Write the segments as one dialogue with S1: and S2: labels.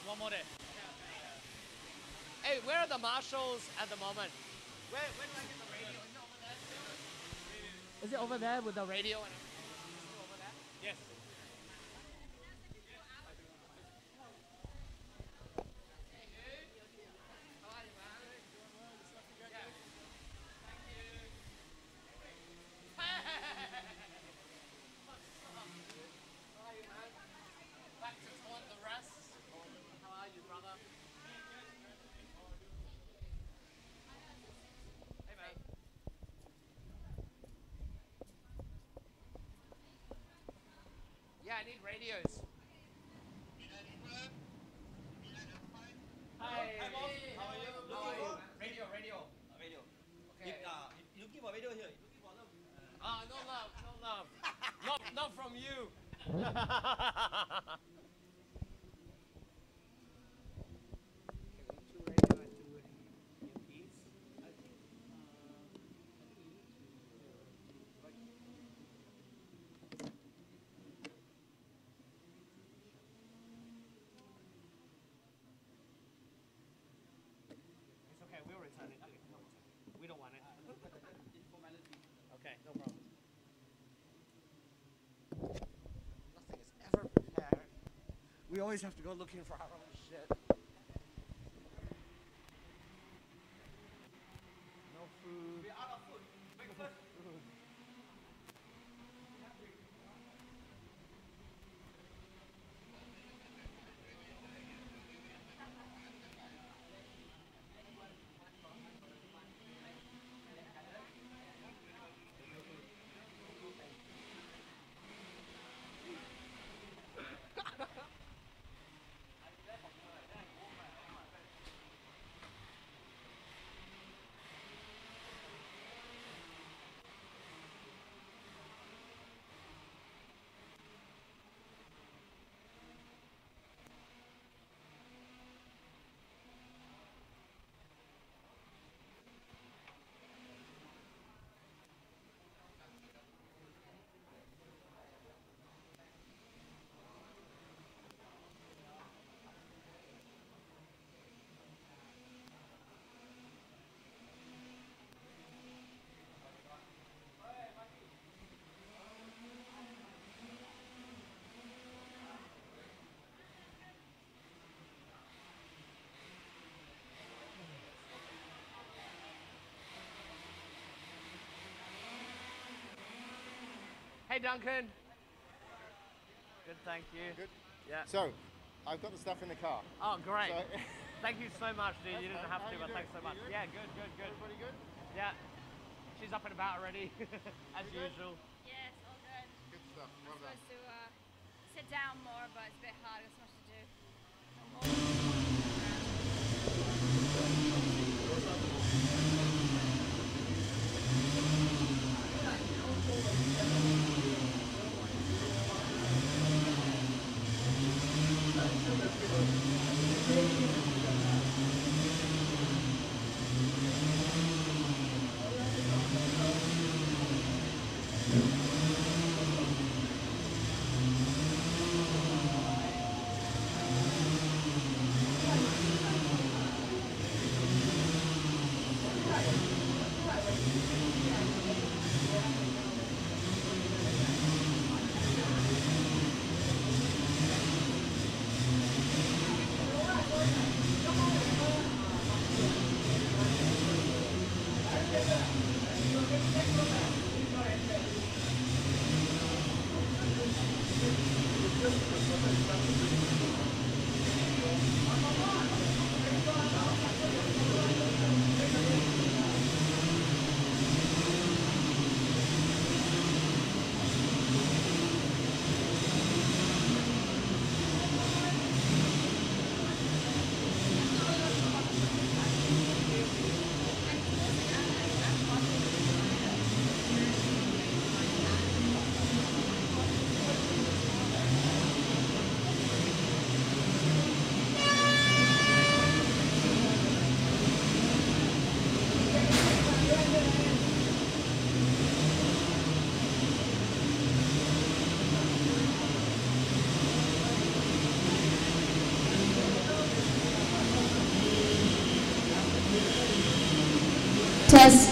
S1: one more day.
S2: Hey, where are the marshals at the moment? Where do I get the radio? Is it over there with the radio and everything? Is it over there?
S1: Yes.
S2: Back to taunt the rest. How are you, brother? Hey, man. Yeah, I need radios. Hi.
S3: Hi, boss. How are you?
S2: How are you? Radio.
S3: Radio.
S2: Okay.
S3: You looking for radio here? You looking for love?
S2: No love, no love. Not from you. It's okay, we'll return it. We don't want it. Okay, no problem. Nothing is ever prepared. We always have to go looking for our own shit. No food.
S3: We're out of food. Breakfast.
S2: Hey, Duncan. Good, thank you.
S4: Good.
S2: Yeah.
S4: So, I've got the stuff in the car.
S2: Oh, great.
S4: So,
S2: Thank you so much, dude. You didn't have
S4: How
S2: to,
S4: you
S2: but
S4: doing?
S2: thanks so much.
S4: You good?
S2: Yeah, good.
S4: everybody good?
S2: Yeah. She's up and about already, as
S4: You good?
S2: usual.
S5: Yes, all good.
S4: Good stuff.
S5: I'm
S4: Well done.
S5: supposed to sit down more, but it's a bit hard. There's so much to do.
S1: test.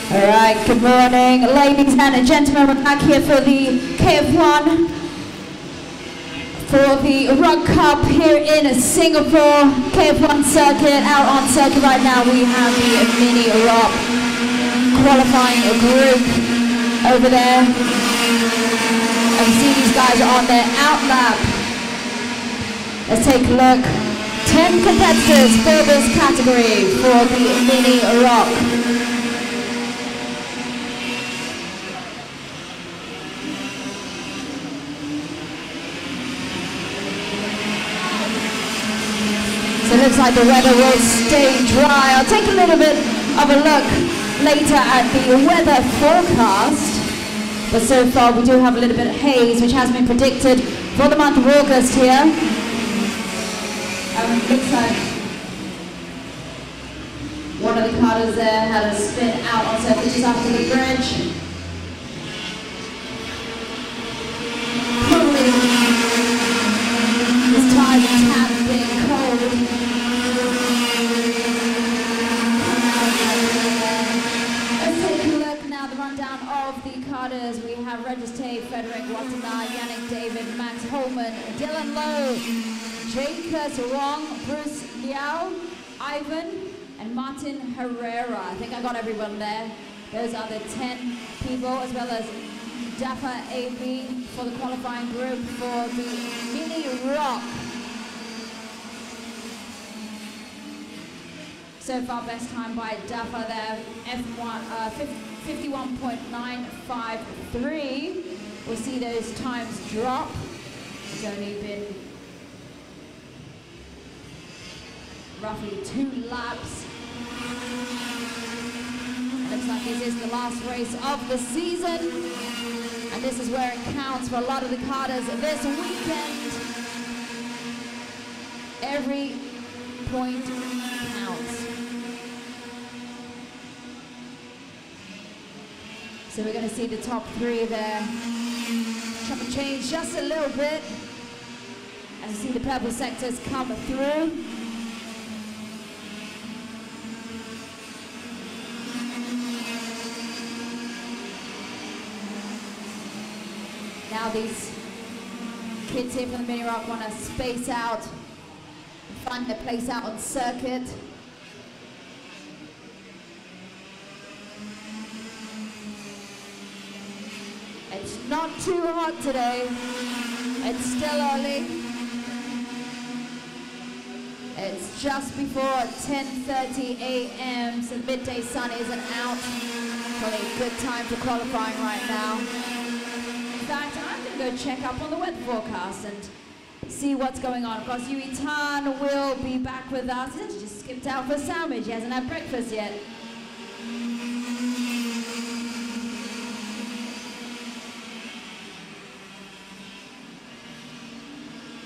S1: All right, good morning, ladies and gentlemen. We're back here for the KF1, for the Rock Cup here in Singapore. KF1 circuit, out on circuit right now. We have the mini rock qualifying group over there. And see these guys are on their out lap. Let's take a look. 10 competitors for this category for the mini rock. So it looks like the weather will stay dry. I'll take a little bit of a look later at the weather forecast. But so far we do have a little bit of haze, which has been predicted for the month of August here. Looks like one of the karters there had a spin out on circuit just after the bridge. Probably this time it's had been cold. Let's take a look now, the rundown of the karters. We have Registay, Frederick Watanabe, Yannick David, Max Holman, Dylan Lowe, Jacobs Wong, Bruce Liao, Ivan, and Martin Herrera. I think I got everyone there. Those are the 10 people, as well as Dapper AB for the qualifying group for the mini rock. So far, best time by Dapper there, F1 51.953. We'll see those times drop. It's only been roughly 2 laps. It looks like this is the last race of the season, and this is where it counts for a lot of the karters this weekend. Every point counts. So we're going to see the top 3 there. Chop and change just a little bit as you see the purple sectors come through. Now these kids here from the mini rock want to space out and find their place out on circuit. It's not too hot today. It's still early. It's just before 10:30 a.m. so the midday sun isn't out. Probably a good time for qualifying right now. In fact, I'm going to go check up on the weather forecast and see what's going on. Of course, Yui Tan will be back with us. He just skipped out for a sandwich. He hasn't had breakfast yet.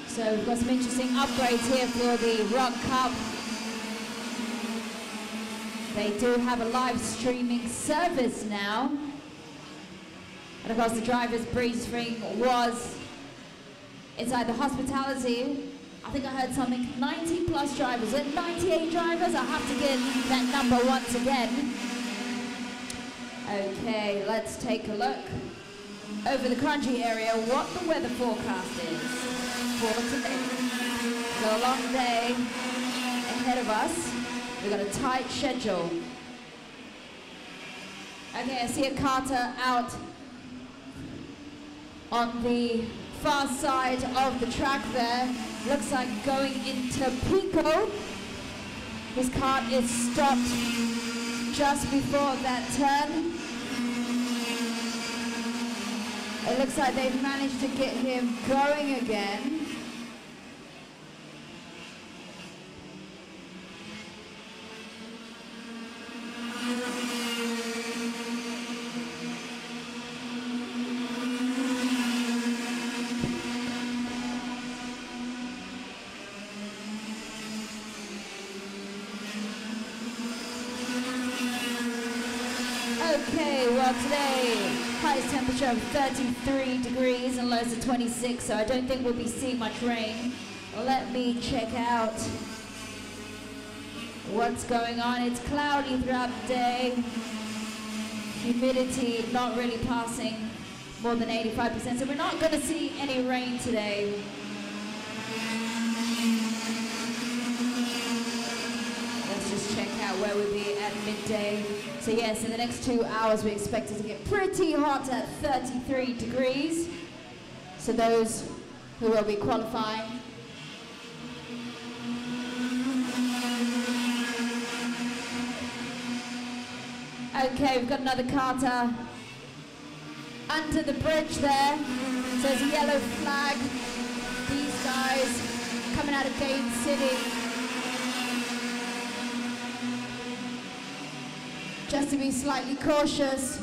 S1: So we've got some interesting upgrades here for the Rock Cup. They do have a live streaming service now. And of course the driver's briefing was inside the hospitality. I think I heard something, 90 plus drivers, 98 drivers? I have to get that number once again. Okay, let's take a look over the Kranji area what the weather forecast is for today. So a long day ahead of us. We've got a tight schedule. Okay, I see a karter out on the far side of the track there. Looks like going into Pico. His cart is stopped just before that turn. It looks like they've managed to get him going again. Okay, well today, highest temperature of 33 degrees and lows of 26, so I don't think we'll be seeing much rain. Let me check out what's going on. It's cloudy throughout the day. Humidity not really passing more than 85%, so we're not going to see any rain today. Let's just check out where we'll be at midday. So yes, in the next 2 hours we expect it to get pretty hot at 33 degrees. So those who will be qualifying. Okay, we've got another karter under the bridge there. So there's a yellow flag. These guys coming out of Gate City. Just to be slightly cautious,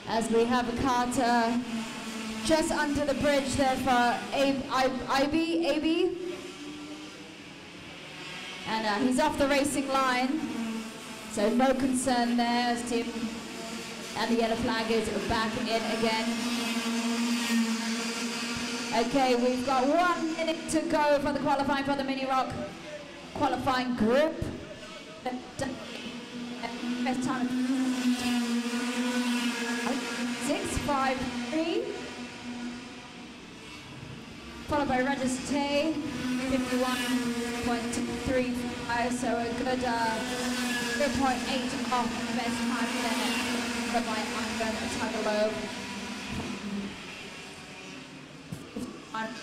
S1: as we have a karter just under the bridge there for AB. And he's off the racing line. So no concern there as Tim and the yellow flag is back in again. Okay, we've got 1 minute to go for the qualifying for the Mini Rock qualifying group. Best time 6:53. Followed by Register 51.35, so a good 0.8 off the best time there by Ivan Tagalog.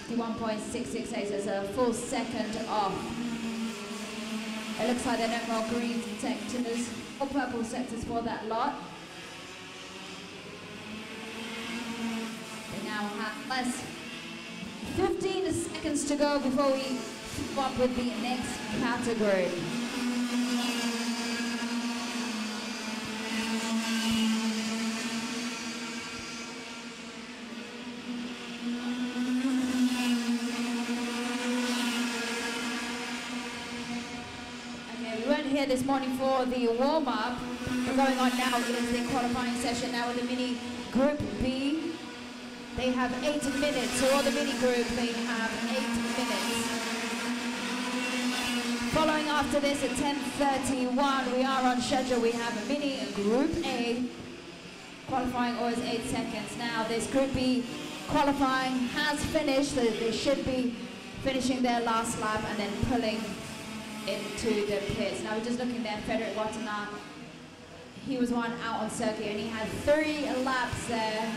S1: 51.668, so it's a full second off. It looks like there are no more green sectors or purple sectors for that lot. They now have less 15 seconds to go before we keep up with the next category. Okay, we weren't here this morning for the warm-up. We're going on now is the qualifying session now with the Mini Group B. They have 8 minutes, so all the mini group, they have 8 minutes. Following after this at 10:31, we are on schedule. We have a mini group A, qualifying always 8 seconds. Now this group B qualifying has finished, so they should be finishing their last lap and then pulling into the pits. Now we're just looking there, Frederick Watana, he was one out on circuit and he had 3 laps there.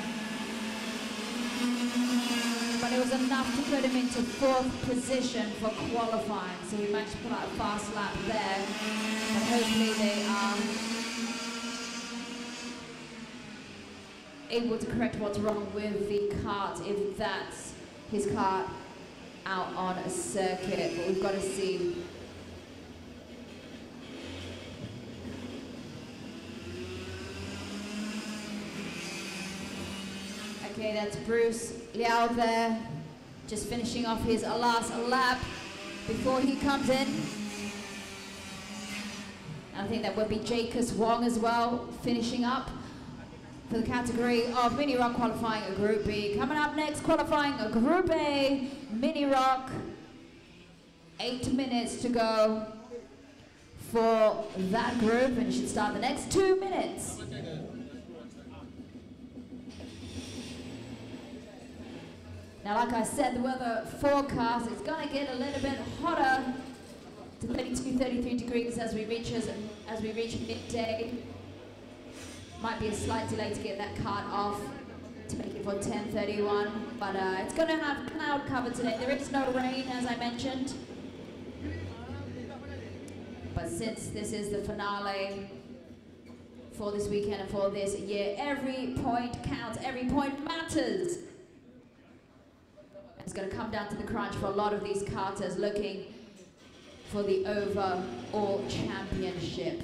S1: But it was enough to put him into 4th position for qualifying. So he managed to pull out a fast lap there. But hopefully they are able to correct what's wrong with the kart if that's his kart out on a circuit. But we've got to see. Okay, that's Bruce Liao there, just finishing off his last lap before he comes in. I think that would be Jacobs Wong as well, finishing up for the category of Mini Rock qualifying a Group B. Coming up next, qualifying a Group A, Mini Rock. 8 minutes to go for that group, and it should start the next 2 minutes. Now, like I said, the weather forecast is going to get a little bit hotter to 32, 33 degrees as we reach midday. Might be a slight delay to get that kart off to make it for 10:31, but it's going to have cloud cover today. There is no rain, as I mentioned. But since this is the finale for this weekend and for this year, every point counts, every point matters. It's going to come down to the crunch for a lot of these karters looking for the overall championship.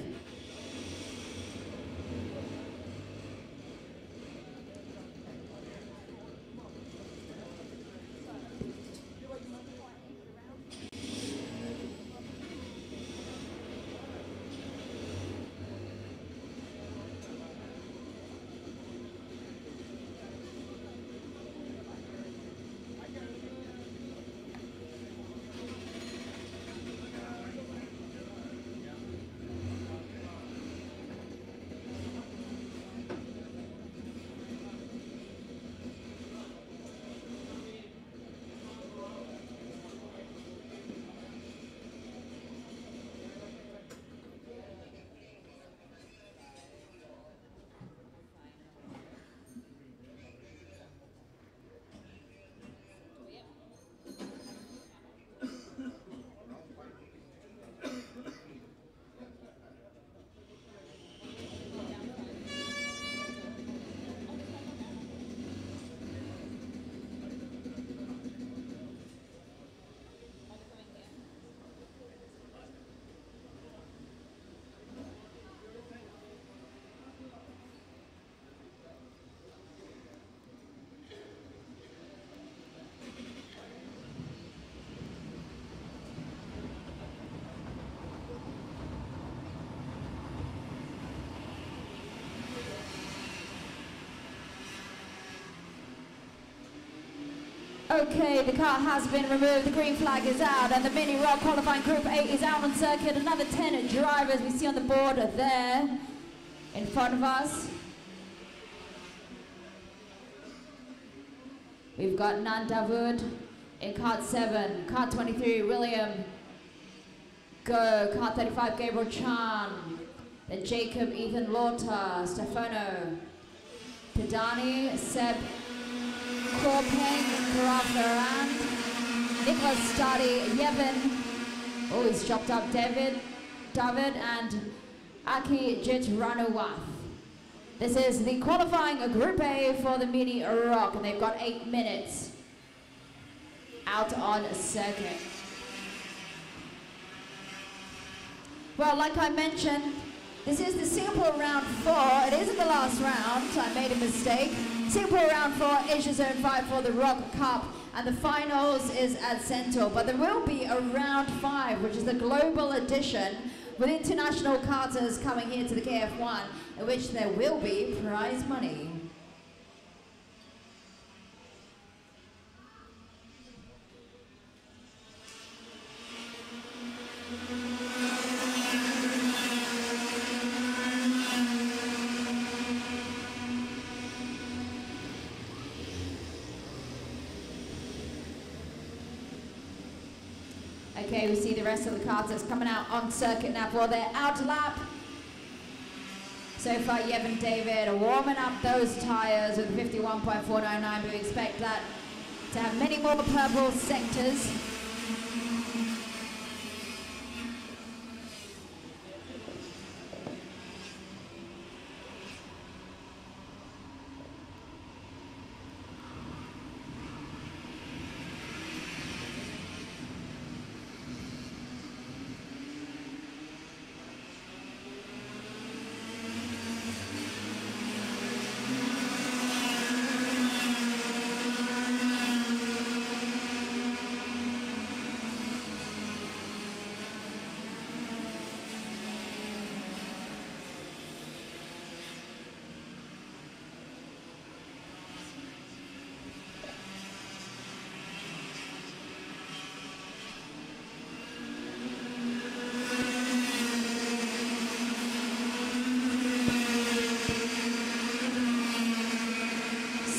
S1: Okay, the car has been removed, the green flag is out, and the mini rock qualifying group 8 is out on circuit. Another 10 drivers we see on the board there in front of us. We've got Nan Davud in kart 7, kart 23, William Go, kart 35, Gabriel Chan, then Jacob, Ethan Lauter, Stefano, Pidani, Seb Korpeng, Karafaran, Nicholas Stadi, Yevon, oh he's chopped up David, and Aki Jit Ranuwath. This is the qualifying Group A for the Mini Rock, and they've got 8 minutes out on circuit. Well, like I mentioned, this is the Singapore round 4. It isn't the last round, I made a mistake. Singapore round 4, Asia Zone 5 for the Rock Cup, and the finals is at Centaur. But there will be a round 5, which is the global edition, with international karters coming here to the KF1, in which there will be prize money. Okay, we see the rest of the karters coming out on circuit now for their outer lap. So far, Yev and David are warming up those tyres with 51.499, but we expect that to have many more purple sectors.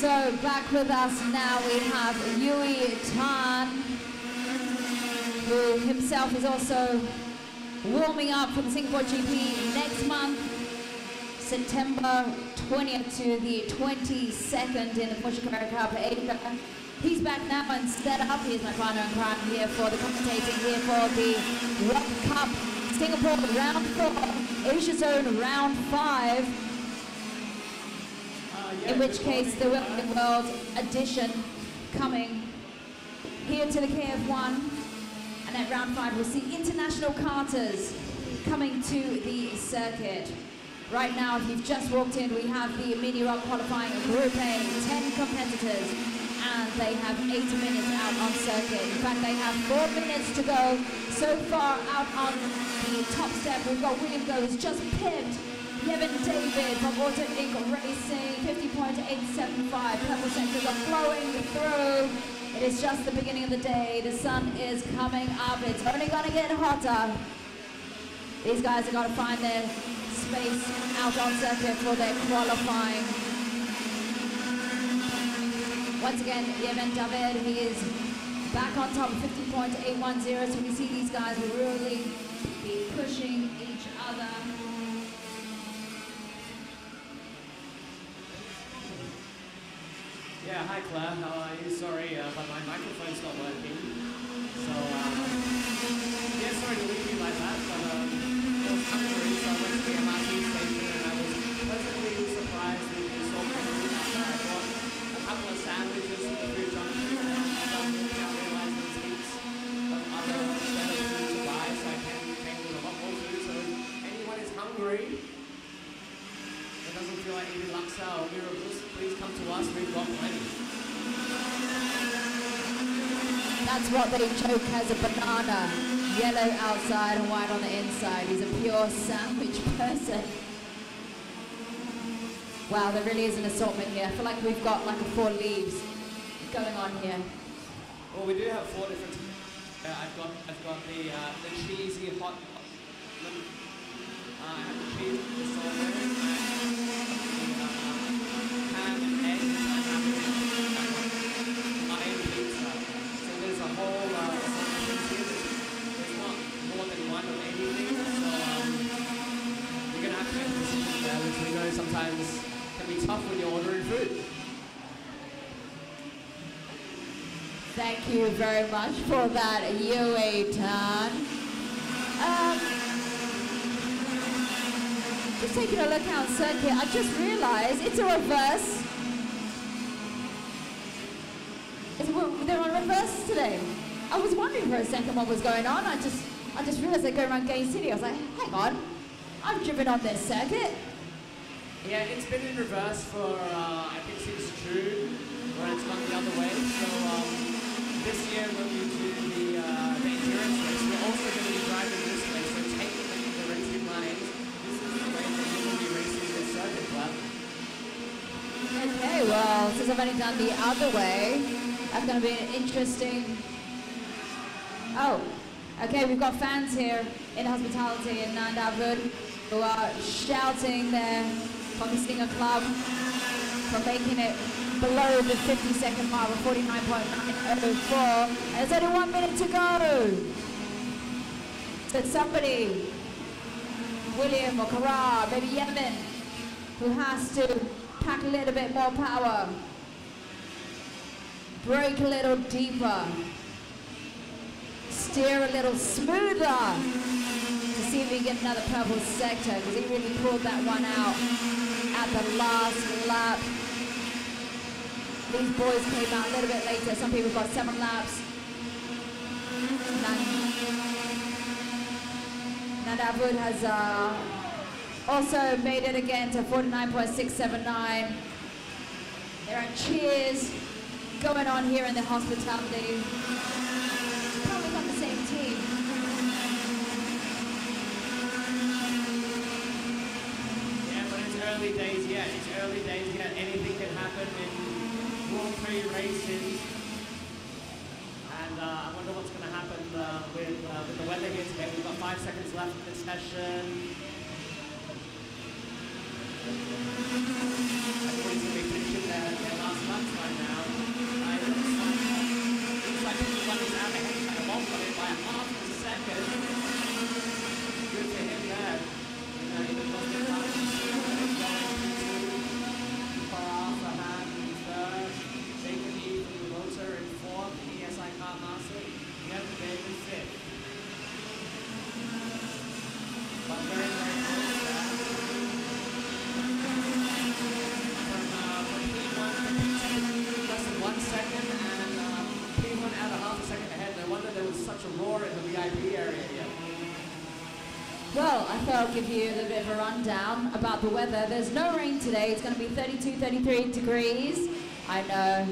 S1: So back with us now we have Yui Tan, who himself is also warming up for the Singapore GP next month, September 20th to the 22nd in the Porsche Carrera Cup Asia. He's back now and set up. Here's my partner in crime here for the commentating here for the Rock Cup Singapore round 4, Asia Zone round 5. In which case there will be a World Edition coming here to the KF1, and at round 5 we'll see international karters coming to the circuit. Right now, if you've just walked in, we have the Mini Rock qualifying Group A, 10 competitors, and they have 8 minutes out on circuit. In fact, they have 4 minutes to go. So far out on the top step, we've got William Go, who's just pipped Yevon David from Auto Inc. Racing, 50.875. Purple sectors are flowing through. It is just the beginning of the day. The sun is coming up. It's only going to get hotter. These guys are going to find their space out on circuit for their qualifying. Once again, Yevon David, he is back on top of 50.810. So we see these guys will really be pushing each other.
S2: Yeah, hi Claire, how are you? Sorry, but my microphone's not working. So, yeah, sorry to leave you like that, but I was hungry, so I went to the MRT station and I was pleasantly surprised with the assortment of food after I bought a couple of sandwiches from the food junction, and I realized there's heaps of other better food to buy, so I came with a lot more food. So if anyone is hungry, doesn't feel like eating laksa or miracles, please come to us, we've got plenty.
S1: That's what they joke as a banana. Yellow outside and white on the inside. He's a pure sandwich person. Wow, there really is an assortment here. I feel like we've got like a 4 leaves going on here.
S2: Well, we do have 4 different. I've got the cheesy hot. I have the cheese, the salmon, and the ham and eggs. I have Italian pizza. So there's a whole assortment here. There's not more than one of anything. So you're gonna have to make a decision there, which we know sometimes can be tough when you're ordering food.
S1: Thank you very much for that, Yui Tan. Just taking a look out circuit, I just realized it's a reverse. They're on reverse today. I was wondering for a second what was going on. I just realized they go around Gay City. I was like, hang on, I've driven on this circuit.
S2: Yeah, it's been in reverse for I think since June, where it's gone the other way. So this year when we do the endurance race, we're also going to be driving this way. So taking the racing lines, this is the way that we will be racing this circuit club.
S1: Okay, well, since I've only done the other way, that's going to be an interesting... Oh, okay, we've got fans here in hospitality in Nandavud who are shouting there from the Stinger Club for making it below the 50-second mark of 49.904. And there's only 1 minute to go. So somebody, William or Kara, maybe Yemen, who has to pack a little bit more power, brake a little deeper, steer a little smoother to see if we get another purple sector, because he really pulled that one out at the last lap. These boys came out a little bit later. Some people got 7 laps. Nandavud has also made it again to 49.679. There are cheers going on here in the hospitality. Probably from the same team.
S2: Yeah, but it's early days yet. It's early days yet. Anything can happen in Grand Prix races. And I wonder what's going to happen with the weather here today. We've got 5 seconds left in the session. Everybody's going to be finishing their last laps right now. Looks like everyone is out ahead of the ball by a half a second. Good for him there. Even in 4th, ESI Car Master, Kevin David 5th. But very, very close there. From P1 to P2, less than 1 second, and P1 out a half a second ahead. No wonder there was such a roar in the VIP area here.
S1: Well, I thought I'd give you a little bit of a rundown about the weather. There's no rain today. It's going to be 32, 33 degrees. I know.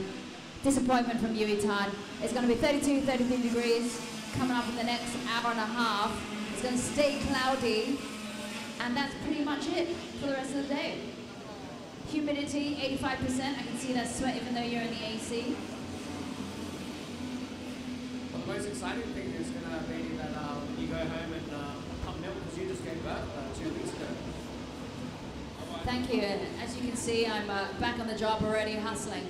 S1: Disappointment from Yui Tan. It's going to be 32, 33 degrees coming up in the next hour and a half. It's going to stay cloudy, and that's pretty much it for the rest of the day. Humidity, 85%. I can see that sweat even though you're in the AC.
S2: Well, the most exciting thing is going to be that you go home and pump milk because you just gave birth 2 weeks ago.
S1: Thank you. As you can see, I'm back on the job already, hustling.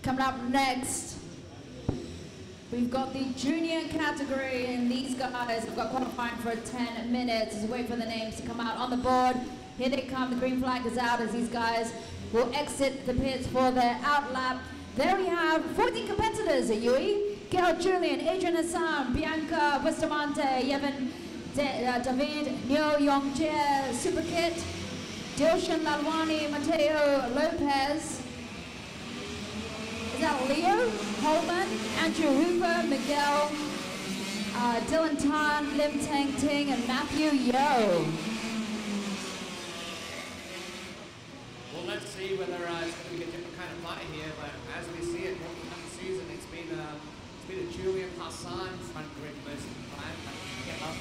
S1: Coming up next, we've got the junior category, and these guys have got qualifying for 10 minutes. Just wait for the names to come out on the board. Here they come, the green flag is out as these guys will exit the pits for their out lap. There we have 14 competitors, Yui, Gail Julian, Adrian Hassan, Bianca Bustamante, Yevon David, Neo Yongjae, Superkit, Dilshan Lalwani, Mateo Lopez, is that Leo Holman, Andrew Hoover, Miguel, Dylan Tan, Lim Tang Ting, and Matthew Yo.
S2: Well, let's see whether it's going to be a different kind of fight here, but as we see it, walking up the season, it's been a Julian Hassan front grid most of the time. Get up,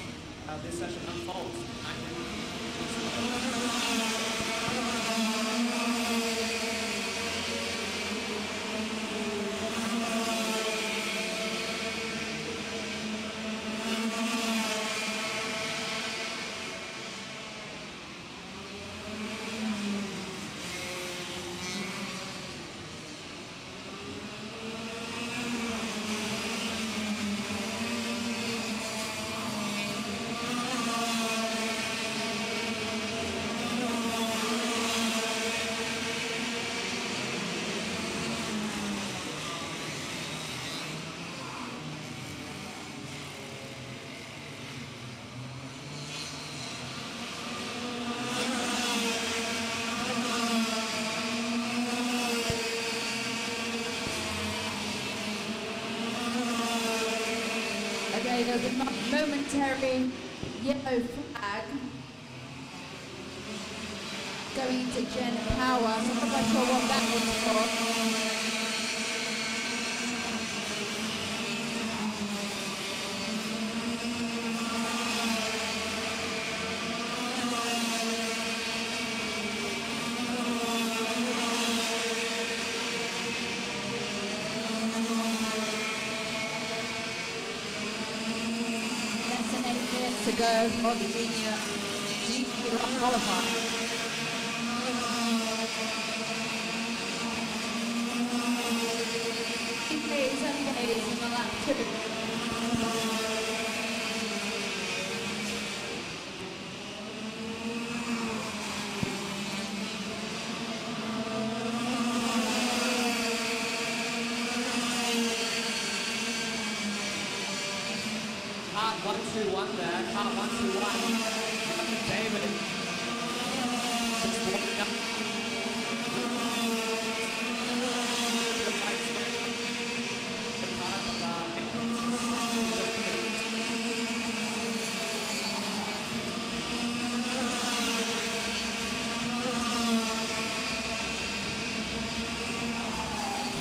S2: this session unfolds.
S1: There's a momentary yellow flag going into Gen Power, so I'm not quite sure what that was for. To go for the junior qualifying. Days and days in the lap 2.
S2: Part 1-2-1 there, part 1-2-1. David. Just walking up.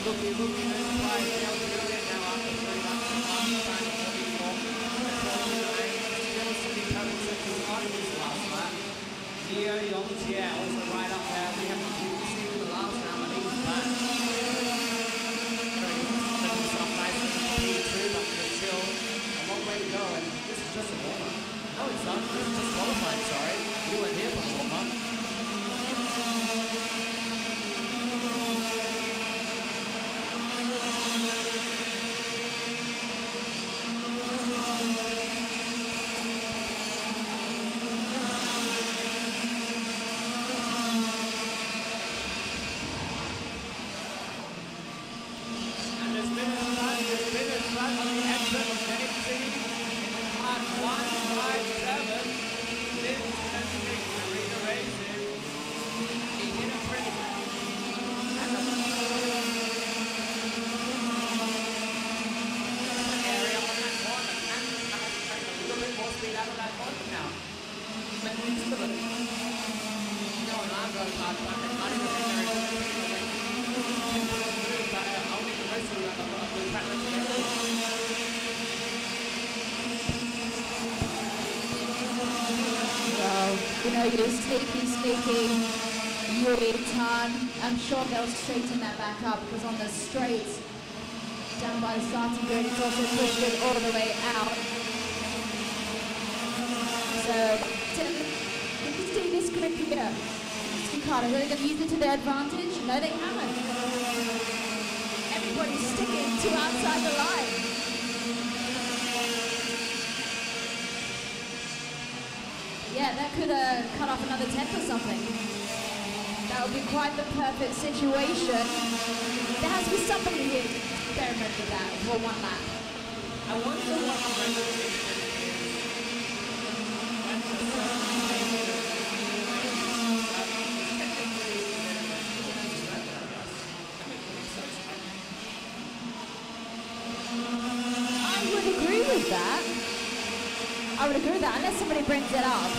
S2: Looking this way, Gail Julian now after 3 laps, time 44. Neo Yongjae also right up there. We haven't seen in the last round, but he's back. Himself nice and P2, but there's still a long way to go, and this is just a warm-up. No, it's not. This is just qualifying, sorry. We weren't here for a warm-up.
S1: You know, you're sneaky, Yuri Tan. I'm sure they'll straighten that back up because on the straights, down by the starting grid, it's also pushed it all the way out. So, if you see this grid here, are they going to use it to their advantage? No, they haven't. sticking to outside the line. Yeah, that could cut off another 10th or something. That would be quite the perfect situation. There has to be somebody here to experiment with that for one lap.
S2: I wonder what the resolution is when the
S1: I would agree with that. I would agree with that, unless somebody brings it up.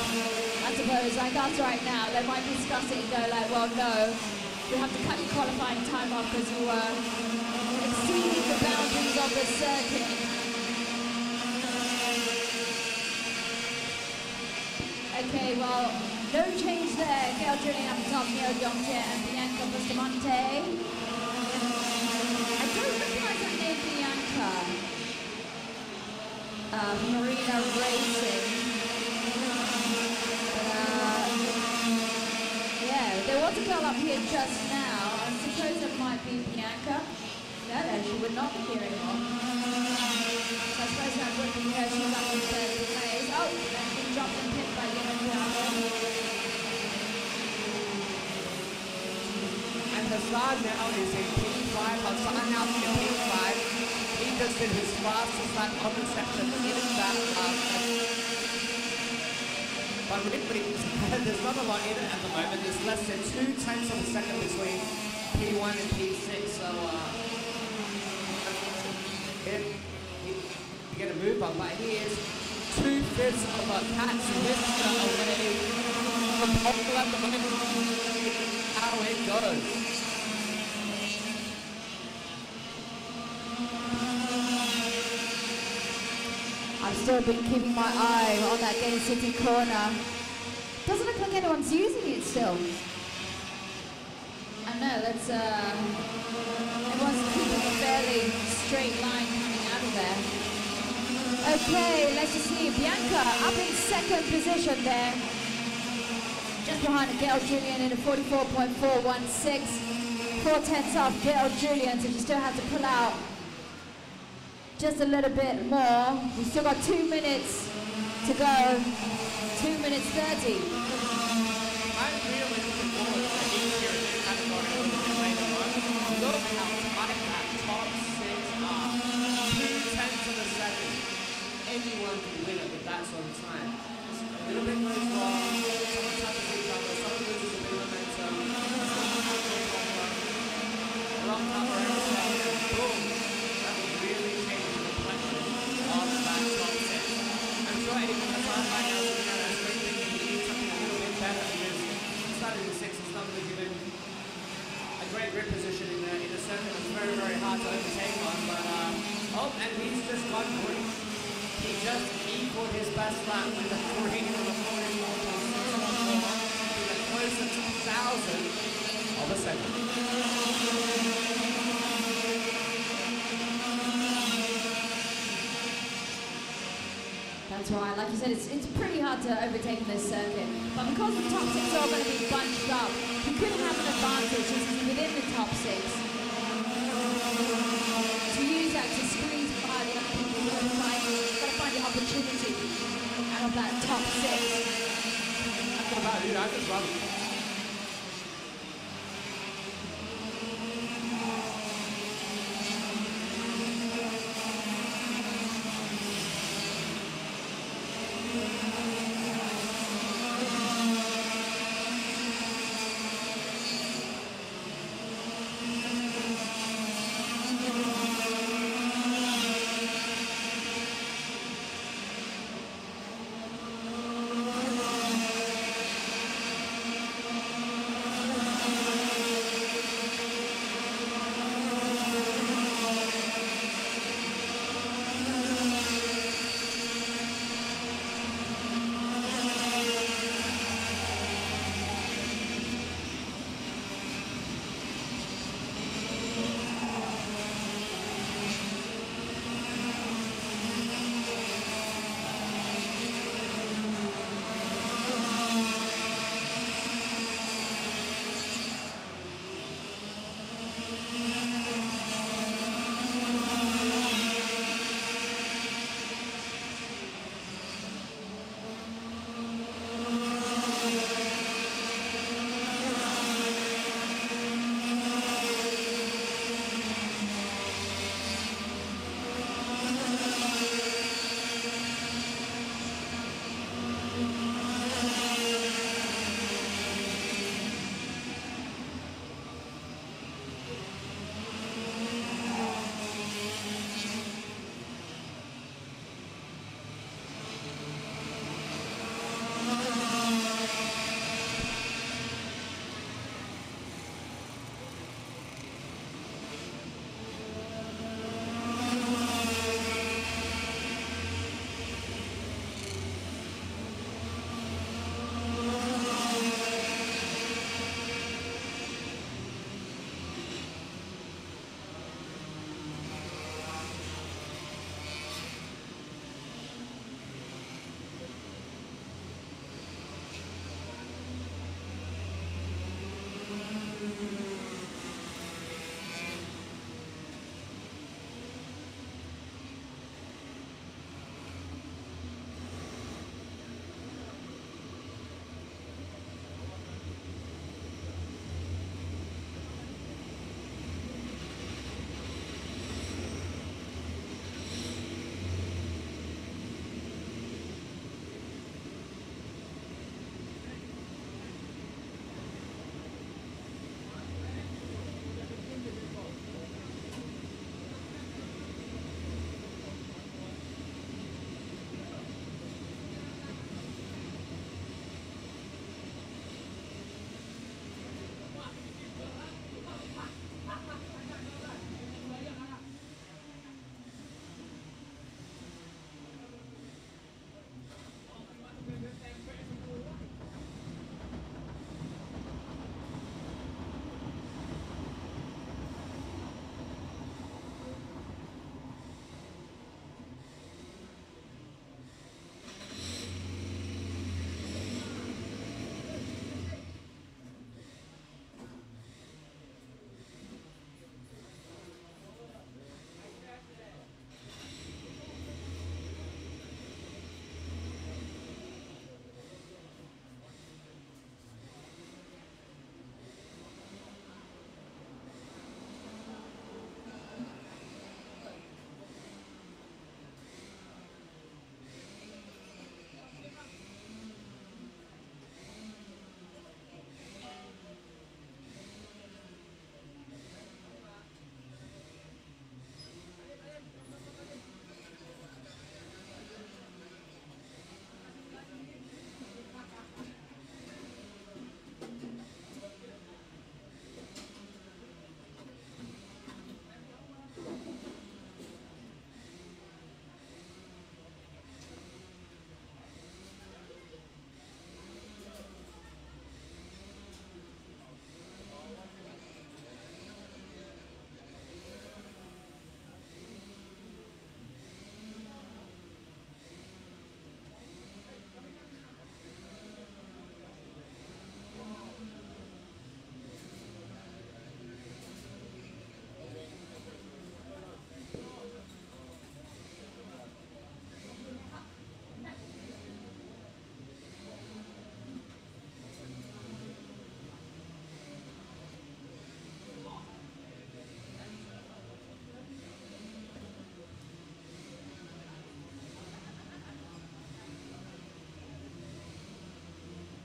S1: I suppose, like us right now, they might discuss it and go like, well, no, we have to cut your qualifying time off because you were exceeding the boundaries of the circuit. Okay, well, no change there. Gail Julian up top, Neo Dongche and Bianca Bustamante. I don't recognize that name, Bianca. Marina Racing. Yeah, there was a girl up here just now. I suppose it might be Bianca. No, she would not be here anymore. So I suppose that would be her. She's up in third place. Oh, that's been dropped and picked by Bianca.
S2: And Hassan now is in P5. Hassan now in P5. He just did his fastest lap on the session in that lap. But really, there's not a lot in it at the moment. There's less than 2 tenths of a second between P1 and P6. So, you get a move on, but he is 2/5 of a cat's whisker away from pole at the moment. How it goes.
S1: I've still been keeping my eye on that Gate City corner. Doesn't look like anyone's using it still. I know, let's, everyone's keeping a fairly straight line coming out of there. Okay, let's just see. Bianca up in second position there. Just behind Gail Julian in a 44.416. 4 tenths off Gail Julian, so she still has to pull out just a little bit more. We've still got 2 minutes to go. 2 minutes 30.
S2: I'm really looking forward to each year in this category a little bit later on. Look how tight that top 6 are. 2 tenths of a second. Anyone can win it with that sort of time. A little bit goes wrong. Someone touches each other. Someone loses a bit of momentum. Wrong cover every second. Boom. That will really change the complexion of that top 6. I'm sure anyone that's on right now is looking at that screen thinking he needs something a little bit better because starting the 6 is not going to give him a great grip position in the circuit. It's very, very hard to overtake on. But, oh, and he's just gone green. He just equaled his best lap with a green on the 44.614 with a closer to 1,000 of a second.
S1: That's right, like you said, it's pretty hard to overtake in this circuit. But because the top 6 are all going to be bunched up, you could have an advantage within the top 6. To use that to squeeze by the other people, you've got to find the opportunity out of that top 6.
S2: What about you? I just love it.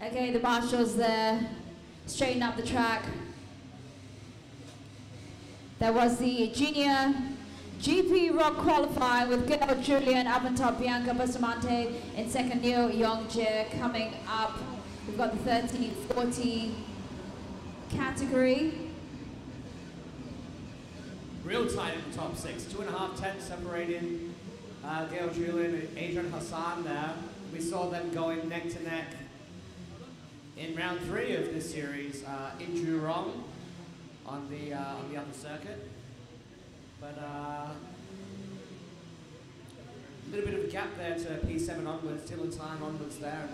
S1: Okay, the marshals there, straighten up the track. That was the junior GP Rock qualifier with Gail Julian up on top, Bianca Bustamante in second, Neil Yongjie coming up. We've got the 13-14 category.
S2: Real tight in the top 6, 2.5 tenths separating Gail Julian and Adrian Hassan there. We saw them going neck to neck in round 3 of this series in Jurong on the upper circuit. But a little bit of a gap there to P7 onwards, still in time onwards there,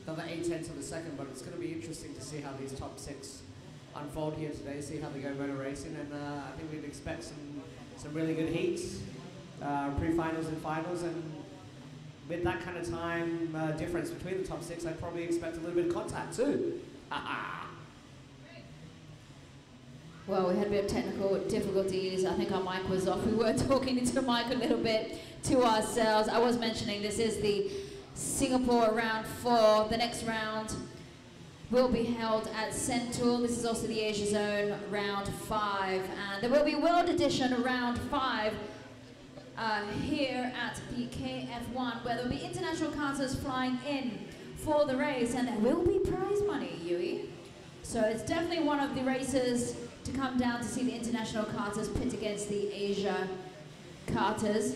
S2: another 8 tenths of a second, but it's going to be interesting to see how these top 6 unfold here today, see how they go motor racing, and I think we'd expect some really good heats, pre-finals and finals, and with that kind of time difference between the top 6, I'd probably expect a little bit of contact too.
S1: Well, we had a bit of technical difficulties. I think our mic was off. We were talking into the mic a little bit to ourselves. I was mentioning this is the Singapore round 4. The next round will be held at Sentul. This is also the Asia Zone round 5. And there will be World Edition round 5 here at the KF1, where there will be international karters flying in for the race. And there will be prize money, Yui. So it's definitely one of the races to come down to see the international karters pit against the Asia karters.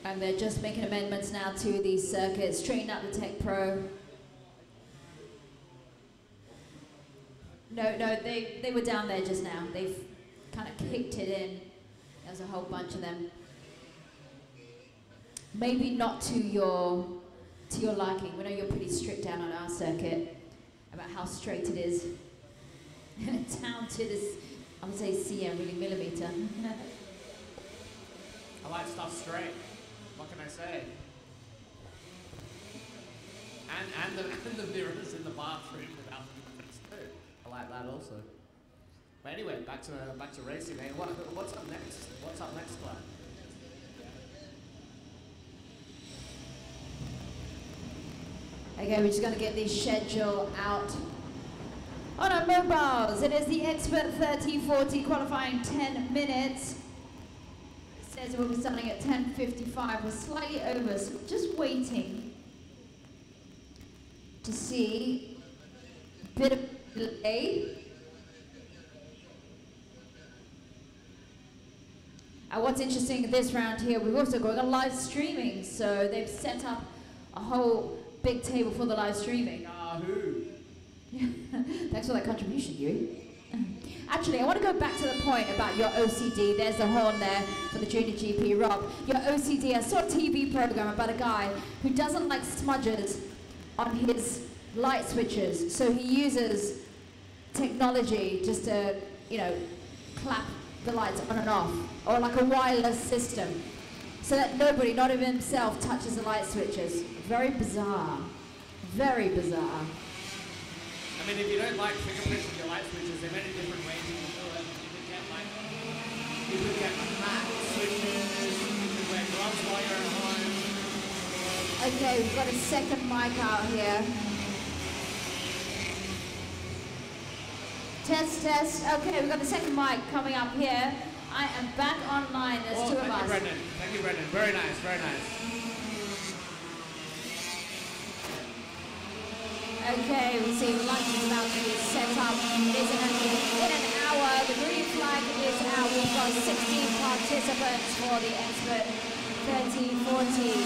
S1: And they're just making amendments now to the circuit, straighten up the Tech Pro. No, they were down there just now. They've kind of kicked it in. There's a whole bunch of them.Maybe not to your liking. We know you're pretty strict down on our circuit about how straight it is. Down to this, I would say cm, really millimeter.
S2: I like stuff straight. What can I say? And the mirrors in the bathroom without mirrors too. I like that also. But anyway, back to racing. Hey, what's up next? What's up next, Glenn?
S1: Okay, we're just going to get the schedule out. On our mobiles, it is the Expert 30-40 qualifying 10 minutes. It says it will be starting at 10:55. We're slightly over, so just waiting to see a bit of delay. And what's interesting this round here, we've also got live streaming, so they've set up a whole big table for the live streaming.
S2: Yahoo!
S1: Thanks for that contribution, Yui. Actually, I want to go back to the point about your OCD. There's the horn there for the Junior GP Rob. Your OCD, I saw a TV program about a guy who doesn't like smudges on his light switches, so he uses technology just to, you know, clap the lights on and off, or like a wireless system, so that nobody, not even himself, touches the light switches. Very bizarre. Very bizarre.
S2: I mean, if you don't like fingerprints with your light switches, there are many different ways you can do it. You could get matte switches, you could wear gloves while you're at home.
S1: Okay, we've got a second mic out here. Test, test. Okay, we've got the second mic coming up here. I am back online. There's two of us.
S2: Thank you, Brendan. Thank you, Brendan. Very nice, very nice.
S1: Okay, we see lunch is about to be set up. It is in an hour. The green flag is out. We've got 16 participants for the Expert 30-40.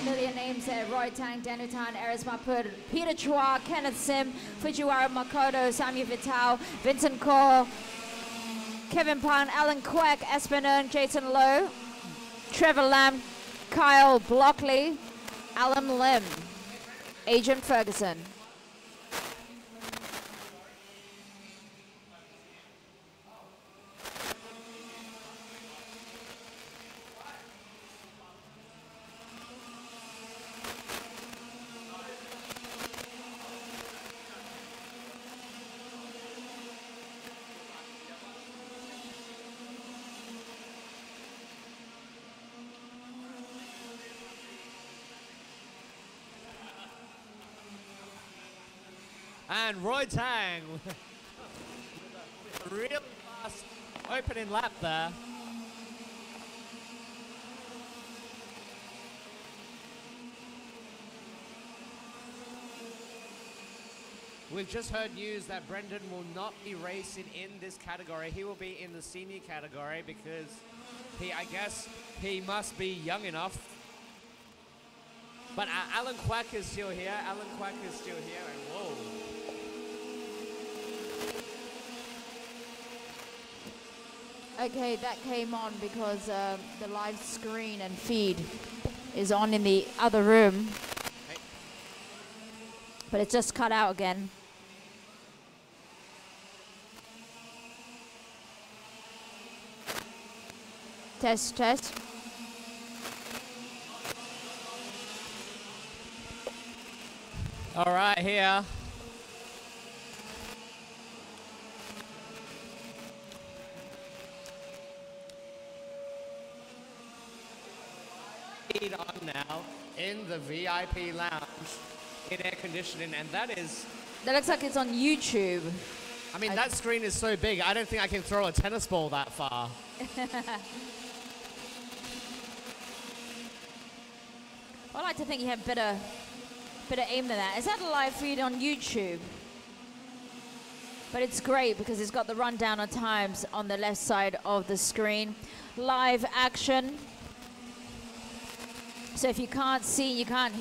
S1: Familiar names there: Roy Tang, Danu Tan, Eris Mapud, Peter Chua, Kenneth Sim, Fujiwara Makoto, Samuel Vital, Vincent Kaur, Kevin Pan, Alan Queck, Espen Ern, Jason Lowe, Trevor Lamb, Kyle Blockley, Alan Lim, Adrian Ferguson.
S2: And Roy Tang with a really fast opening lap there. We've just heard news that Brendan will not be racing in this category. He will be in the senior category because I guess he must be young enough. But Alan Quack is still here. Alan Quack is still here, and whoa.
S1: Okay, that came on because the live screen and feed is on in the other room.
S2: Hey.
S1: But it just cut out again. Test, test.
S2: All right, here. On now in the VIP lounge in air conditioning, and that
S1: looks like it's on YouTube.
S2: I mean, that screen is so big, I don't think I can throw a tennis ball that far.
S1: I like to think you have better aim than that. Is that a live feed on YouTube? But it's great because it's got the rundown of times on the left side of the screen. Live action. So if you can't see, you can't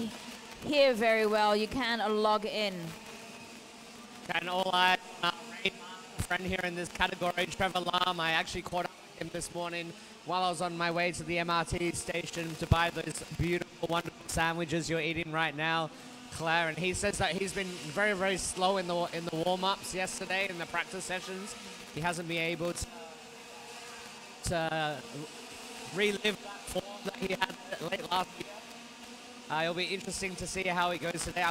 S1: hear very well, you can log in.
S2: And all I friend here in this category, Trevor Lam, I actually caught up with him this morning while I was on my way to the MRT station to buy those beautiful, wonderful sandwiches you're eating right now, Claire. And he says that he's been very, very slow in the warm-ups yesterday, in the practice sessions. He hasn't been able to relive that form that he had late last year. It'll be interesting to see how it goes today.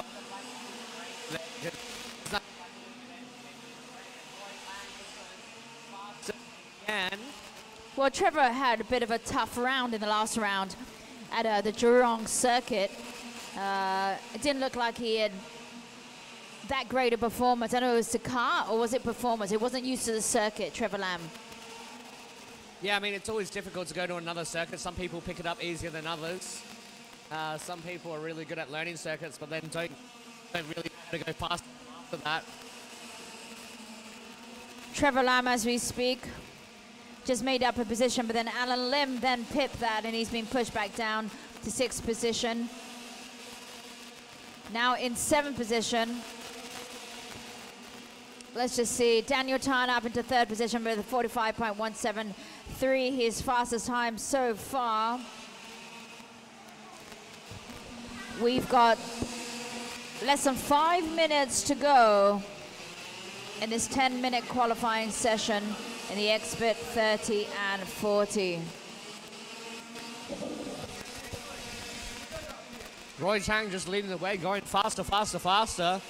S1: Well, Trevor had a bit of a tough round in the last round at the Jurong circuit. It didn't look like he had that great a performance. I don't know, it was the car or was it performance? It wasn't used to the circuit, Trevor Lam.
S2: Yeah, I mean, it's always difficult to go to another circuit. Some people pick it up easier than others. Some people are really good at learning circuits, but then don't really know to go fast after that.
S1: Trevor Lam, as we speak, just made up a position, but then Alan Lim then pipped that, and he's been pushed back down to 6th position. Now in 7th position. Let's just see, Daniel Tan up into 3rd position with a 45.173, his fastest time so far. We've got less than 5 minutes to go in this 10-minute qualifying session in the Expert 30 and 40.
S2: Roy Chang just leading the way, going faster, faster, faster.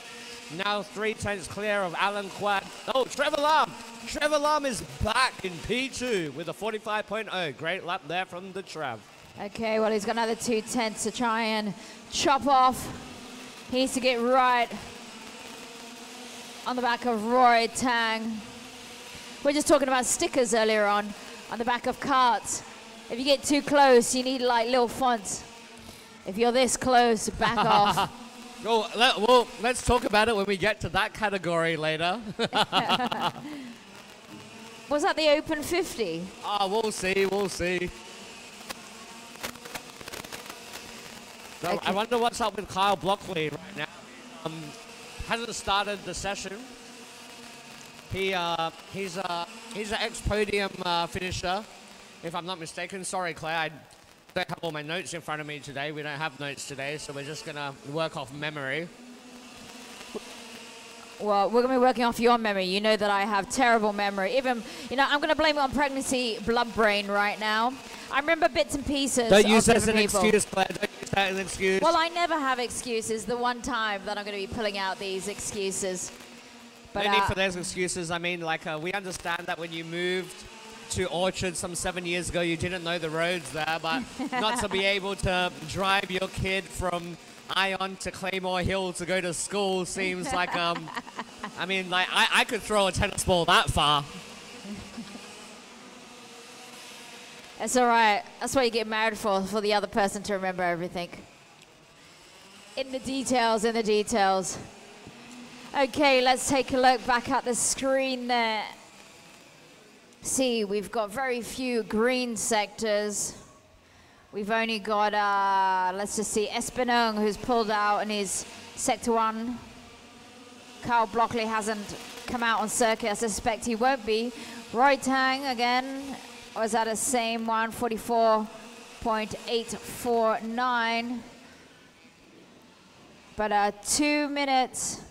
S2: Now 3/10 clear of Alan Quack. Oh, Trevor Lam! Trevor Lam is back in P2 with a 45.0. Great lap there from the Trav.
S1: Okay, well, he's got another 2/10 to try and chop off. He needs to get right on the back of Roy Tang. We're just talking about stickers earlier on the back of carts. If you get too close, you need like little fonts. If you're this close, back off.
S2: Well, let's talk about it when we get to that category later.
S1: Was that the Open 50?
S2: We'll see, we'll see. So
S1: Okay.
S2: I wonder what's up with Kyle Blockley right now. Hasn't started the session. He's an ex-podium finisher, if I'm not mistaken. Sorry, Claire, I don't have all my notes in front of me today. We don't have notes today, so we're just gonna work off memory.
S1: Well, we're going to be working off your memory. You know that I have terrible memory. Even, I'm going to blame it on pregnancy, blood brain right now. I remember bits and pieces.
S2: Don't use
S1: of
S2: that as an
S1: different people.
S2: excuse, Claire. Don't use that as an excuse.
S1: Well, I never have excuses. The one time that I'm going to be pulling out these excuses. But,
S2: no need for those excuses. I mean, we understand that when you moved to Orchard some 7 years ago, you didn't know the roads there, but not to be able to drive your kid from Ion to Claymore Hill to go to school seems like I mean, like, I could throw a tennis ball that far.
S1: It's all right. That's what you get married for the other person to remember everything. In the details, in the details. Okay, let's take a look back at the screen there. See, we've got very few green sectors. We've only got, let's just see, Espinong, who's pulled out in his Sector 1. Kyle Blockley hasn't come out on circuit. I suspect he won't be. Roy Tang, again, was at the same one, 44.849. But 2 minutes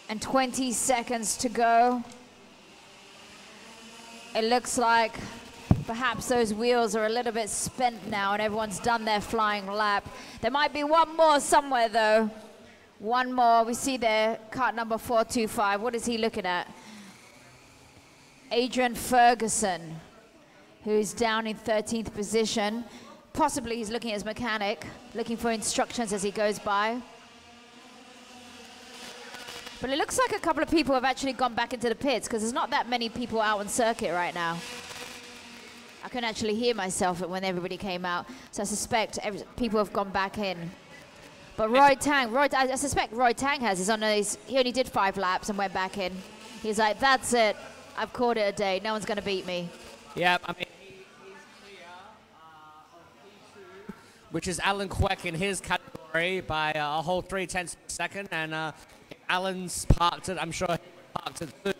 S1: and 20 seconds to go. It looks like perhaps those wheels are a little bit spent now and everyone's done their flying lap. There might be one more somewhere though. One more, we see there, cart number 425. What is he looking at? Adrian Ferguson, who's down in 13th position. Possibly he's looking at his mechanic, looking for instructions as he goes by. But it looks like a couple of people have actually gone back into the pits because there's not that many people out on circuit right now. I couldn't actually hear myself when everybody came out, so I suspect people have gone back in. But Roy Tang, I suspect Roy Tang he only did 5 laps and went back in. He's like, that's it, I've called it a day, no one's going to beat me.
S2: Yeah, I mean, he's clear on P2, which is Alan Queck in his category by a whole 0.3 of a second, and if Alan's parked it, I'm sure he parked it too.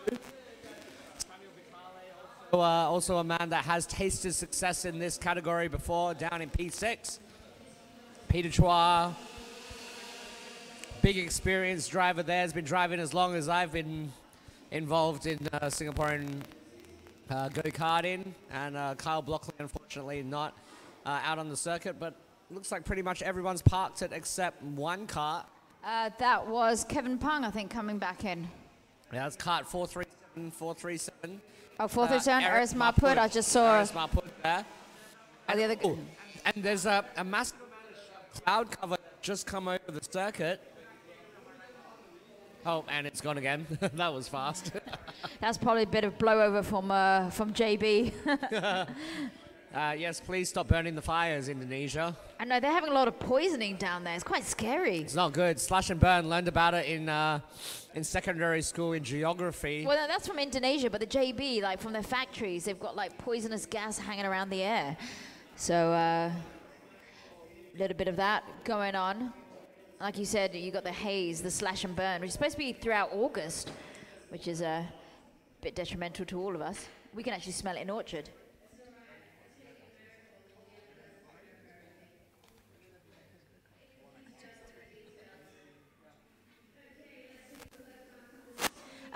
S2: Samuel Bicale, also a man that has tasted success in this category before, down in P6. Peter Chua, big experienced driver there, has been driving as long as I've been involved in Singaporean go-karting, and Kyle Blockley, unfortunately, not out on the circuit, but looks like pretty much everyone's parked it except one cart.
S1: That was Kevin Pang, I think, coming back in.
S2: Yeah, that's cart 437.
S1: Oh, 437, Aris Marput, I just saw.
S2: Aris Marput there.
S1: And, the other
S2: and there's a massive cloud cover just come over the circuit. Oh, and it's gone again. That was fast.
S1: That's probably a bit of blowover from JB.
S2: Yes, please stop burning the fires, Indonesia.
S1: I know, they're having a lot of poisoning down there. It's quite scary.
S2: It's not good. Slash and burn, learned about it in secondary school in geography.
S1: Well, that's from Indonesia, but the JB, like from their factories, they've got like poisonous gas hanging around the air. So, a little bit of that going on. Like you said, you got the haze, the slash and burn, which is supposed to be throughout August, which is a bit detrimental to all of us. We can actually smell it in Orchard.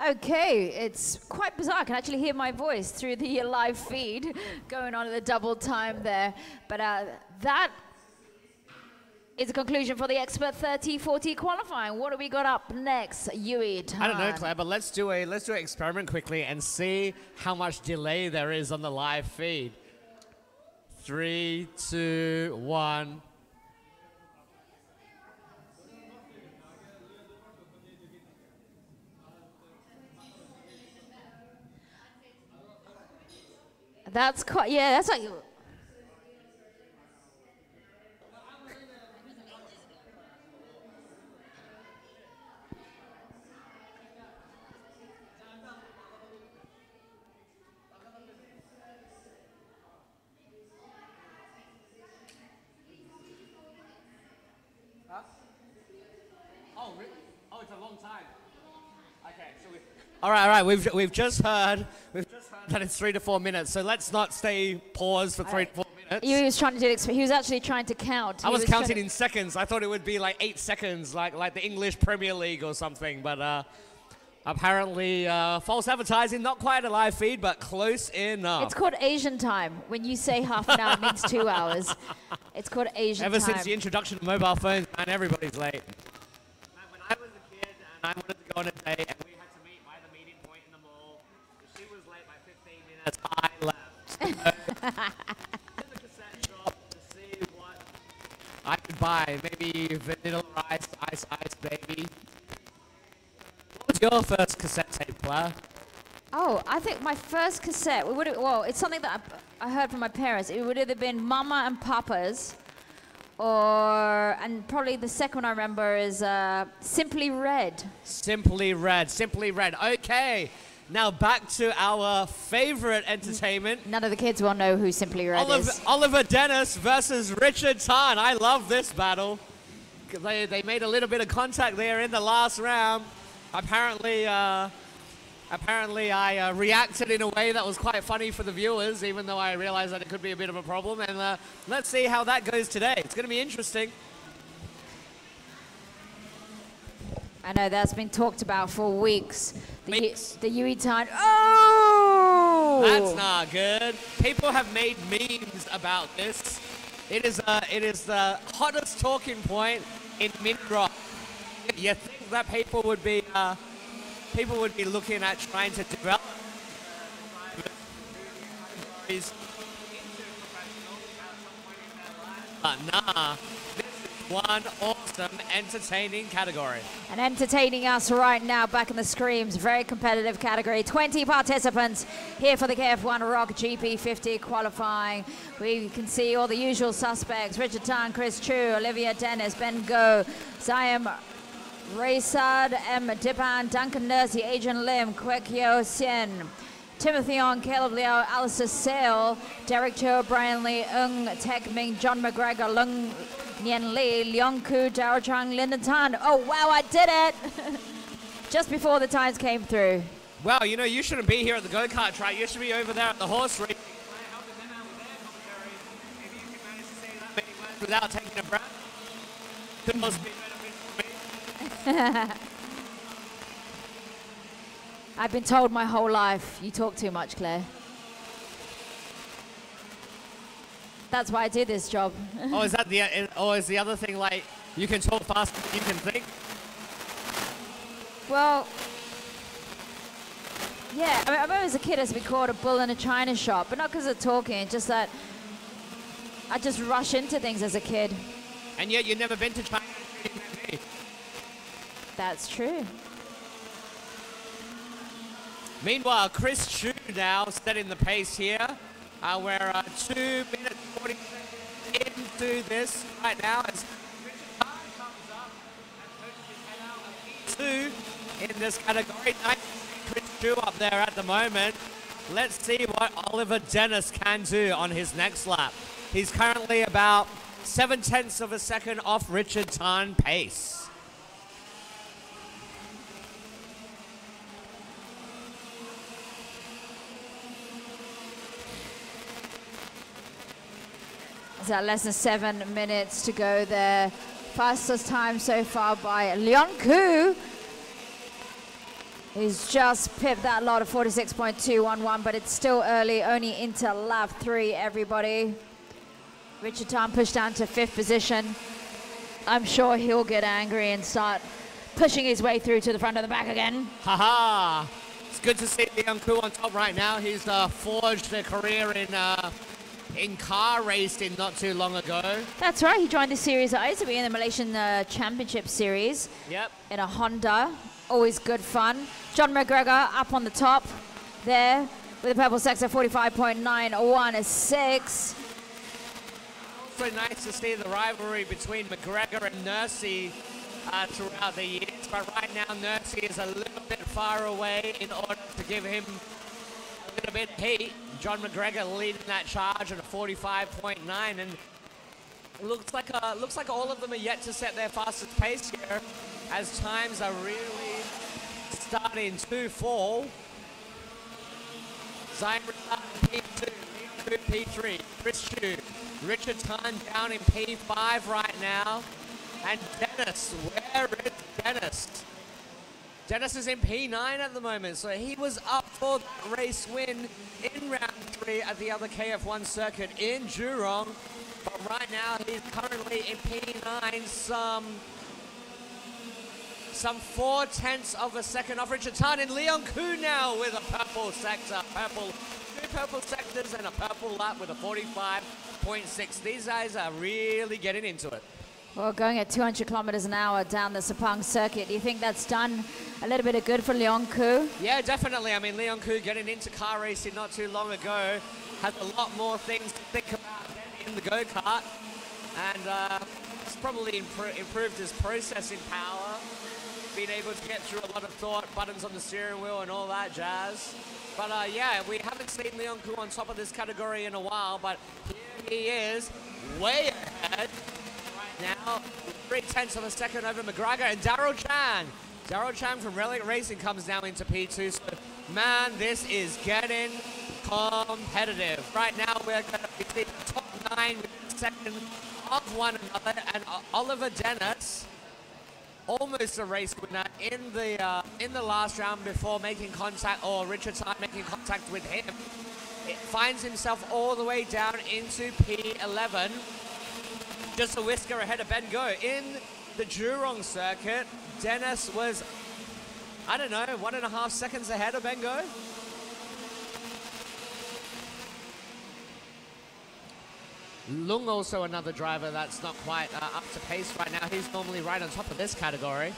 S1: Okay, it's quite bizarre. I can actually hear my voice through the live feed going on at the double time there. But that is a conclusion for the Expert 30-40 qualifying. What do we got up next, Yui?
S2: I don't know, Claire, but let's do an experiment quickly and see how much delay there is on the live feed. 3, 2, 1.
S1: That's quite, yeah, that's like...
S2: Oh, it's a long time. Okay, so all right. We've just heard that it's 3 to 4 minutes. So let's not stay paused for 3 to 4 minutes.
S1: He was trying to do. He was actually trying to count.
S2: I was counting in seconds. I thought it would be like 8 seconds, like the English Premier League or something. But apparently, false advertising. Not quite a live feed, but close enough.
S1: It's called Asian time. When you say half an hour, it means 2 hours. It's called Asian time.
S2: Ever since the introduction of mobile phones, man, everybody's late. When I was a kid and I wanted to go on a date and we had to meet by the meeting point in the mall, she was late by 15 minutes. I left. In the cassette shop to see what I could buy. Maybe vanilla ice baby. your first cassette tape, Claire?
S1: Oh, I think my first cassette, well, it's something that I heard from my parents. It would either been Mama and Papa's, and probably the second one I remember is Simply Red.
S2: Simply Red, Simply Red. Okay, now back to our favorite entertainment.
S1: None of the kids will know who Simply Red is.
S2: Oliver Dennis versus Richard Tan. I love this battle. They made a little bit of contact there in the last round. Apparently I reacted in a way that was quite funny for the viewers, even though I realized that it could be a bit of a problem. And let's see how that goes today. It's going to be interesting.
S1: I know that's been talked about for weeks. The Yui Tan. Oh!
S2: That's not good. People have made memes about this. It is the hottest talking point in mini rock. You think that people would be looking at trying to develop but nah, this is one awesome entertaining category.
S1: And entertaining us right now back in the Screams, very competitive category. 20 participants here for the KF1 Rock GP50 qualifying. We can see all the usual suspects: Richard Tan, Chris Chu, Olivia Dennis, Ben Go, Ziam Raysad, M. Dipan, Duncan Nursey, Adrian Lim, Kwek Yo Sien, Timothy Ong, Caleb Liao, Alistair Sale, Derek Cho, Brian Lee, Tek Ming, John McGregor, Lung Nien Lee, Leong Ku, Darryl Chang, Lyndon Tan. Oh wow, I did it! Just before the times came through.
S2: Well, you know, you shouldn't be here at the go-kart track. You should be over there at the horse race. Without taking a breath. Could must be better for me.
S1: I've been told my whole life, you talk too much, Claire. That's why I do this job.
S2: Oh, is that is the other thing, like, you can talk faster than you can think?
S1: Well, yeah, I remember as a kid I used to be called a bull in a china shop, but not because of talking, just that I just rush into things as a kid.
S2: And yet you've never been to China?
S1: That's true.
S2: Meanwhile, Chris Chu now setting the pace here. We're 2 minutes 40 seconds into this right now as Richard Tan comes up and pushes his head out of P2 in this category. Nice to see Chris Chu up there at the moment. Let's see what Oliver Dennis can do on his next lap. He's currently about 0.7 of a second off Richard Tan pace.
S1: Is less than 7 minutes to go there. Fastest time so far by Leong Ku. He's just pipped that lot of 46.211, but it's still early, only into lap 3, everybody. Richard Tan pushed down to 5th position. I'm sure he'll get angry and start pushing his way through to the front of the back again.
S2: Haha! It's good to see Leong Ku on top right now. He's forged a career in car racing not too long ago.
S1: That's right, he joined the series. I used to be in the Malaysian Championship Series.
S2: Yep.
S1: In a Honda, always good fun. John McGregor up on the top there with the purple sector, 45.916.
S2: Also nice to see the rivalry between McGregor and Nursey throughout the years, but right now Nursey is a little bit far away in order to give him a little bit of heat. John McGregor leading that charge at a 45.9, and it looks like all of them are yet to set their fastest pace here, as times are really starting to fall. Zion P2, P3, Chris Chu, Richard Tan down in P5 right now, and Dennis, where is Dennis? Dennis is in P9 at the moment, so he was up for that race win in round 3 at the other KF1 circuit in Jurong. But right now, he's currently in P9, some 0.4 of a second off Richard Tan. And Leong Ku now with a purple sector, two purple sectors and a purple lap with a 45.6. These guys are really getting into it.
S1: Well, going at 200 kilometers an hour down the Sepang circuit, do you think that's done a little bit of good for Leon Koo?
S2: Yeah, definitely. I mean, Leon Koo getting into car racing not too long ago has a lot more things to think about than in the go-kart. And it's probably improved his processing power, being able to get through a lot of thought, buttons on the steering wheel and all that jazz. But yeah, we haven't seen Leon Koo on top of this category in a while, but here he is, way ahead. Now, 0.3 of a second over McGregor and Daryl Chan. Daryl Chan from Relic Racing comes now into P2. So, man, this is getting competitive. Right now, we're going to be seeing the top 9 within second of one another. And Oliver Dennis, almost a race winner in the last round before making contact, or Richard Time making contact with him. It finds himself all the way down into P11. Just a whisker ahead of Ben Go. In the Jurong circuit, Dennis was, I don't know, 1.5 seconds ahead of Ben Go. Lung, also another driver that's not quite up to pace right now. He's normally right on top of this category.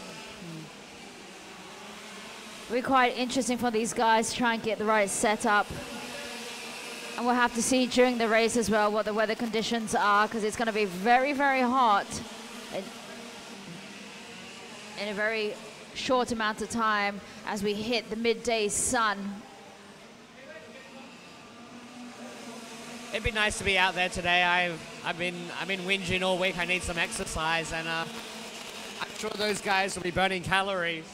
S1: It'll be quite interesting for these guys to try and get the right setup. And we'll have to see during the race as well what the weather conditions are, because it's going to be very, very hot in a very short amount of time as we hit the midday sun.
S2: It'd be nice to be out there today. I've been whinging all week. I need some exercise, and I'm sure those guys will be burning calories.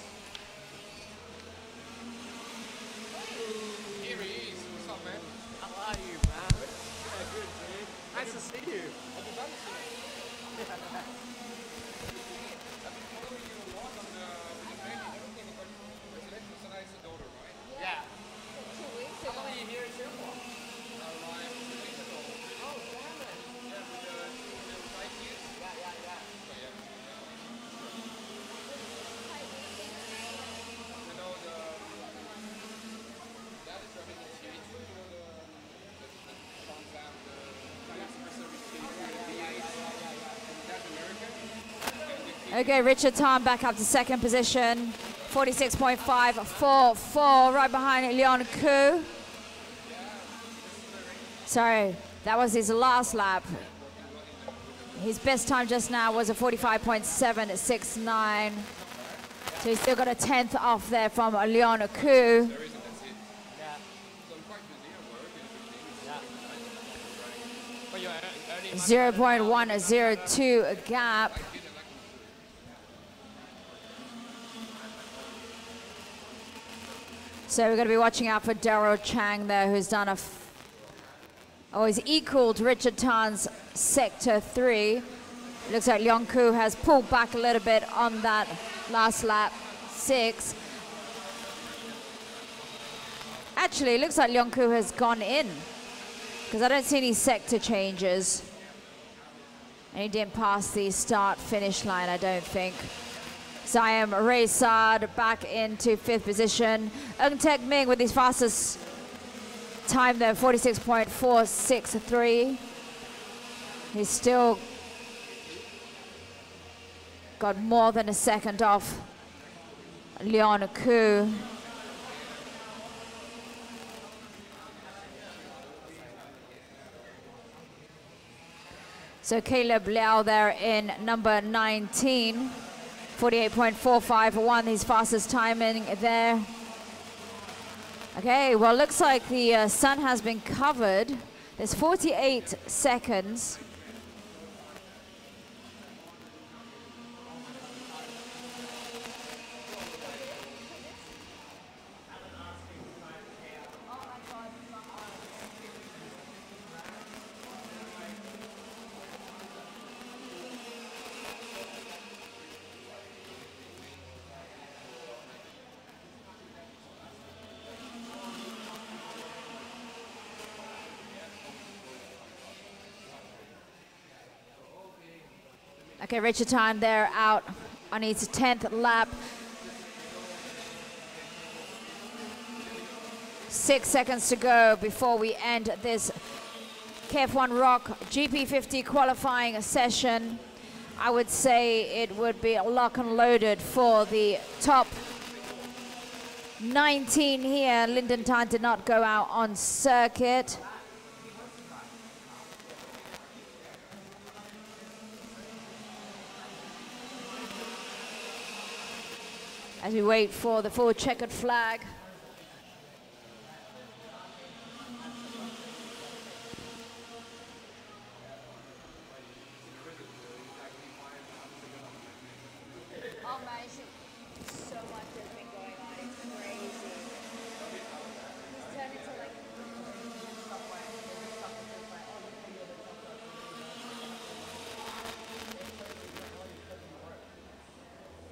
S4: Here he is. What's up, man?
S2: How are you, man? Yeah, good, dude. Nice to see you. Yeah. 2 weeks. How long are you here in Singapore?
S1: Okay, Richard Tan back up to second position. 46.544, right behind Leon Koo. Sorry, that was his last lap. His best time just now was a 45.769. So he's still got a 10th off there from Leon Koo. 0.102 gap. So we're going to be watching out for Daryl Chang there, who's done he's equaled Richard Tan's Sector 3. It looks like Leon Koo has pulled back a little bit on that last lap, 6. Actually, it looks like Leon Koo has gone in, because I don't see any sector changes. And he didn't pass the start-finish line, I don't think. Siam Raysad back into 5th position. Ng Tek Ming with his fastest time there, 46.463. He's still got more than a second off Leon Koo. So Caleb Liao there in number 19. 48.451, his fastest timing there. Okay, well, looks like the sun has been covered. There's 48 seconds. Okay, Richard Tan there out on his 10th lap. 6 seconds to go before we end this KF1 Rock GP50 qualifying session. I would say it would be lock and loaded for the top 19 here. Lyndon Tan did not go out on circuit. As we wait for the full checkered flag.
S5: Oh man, so much has been going on. It's crazy. He's turned into like.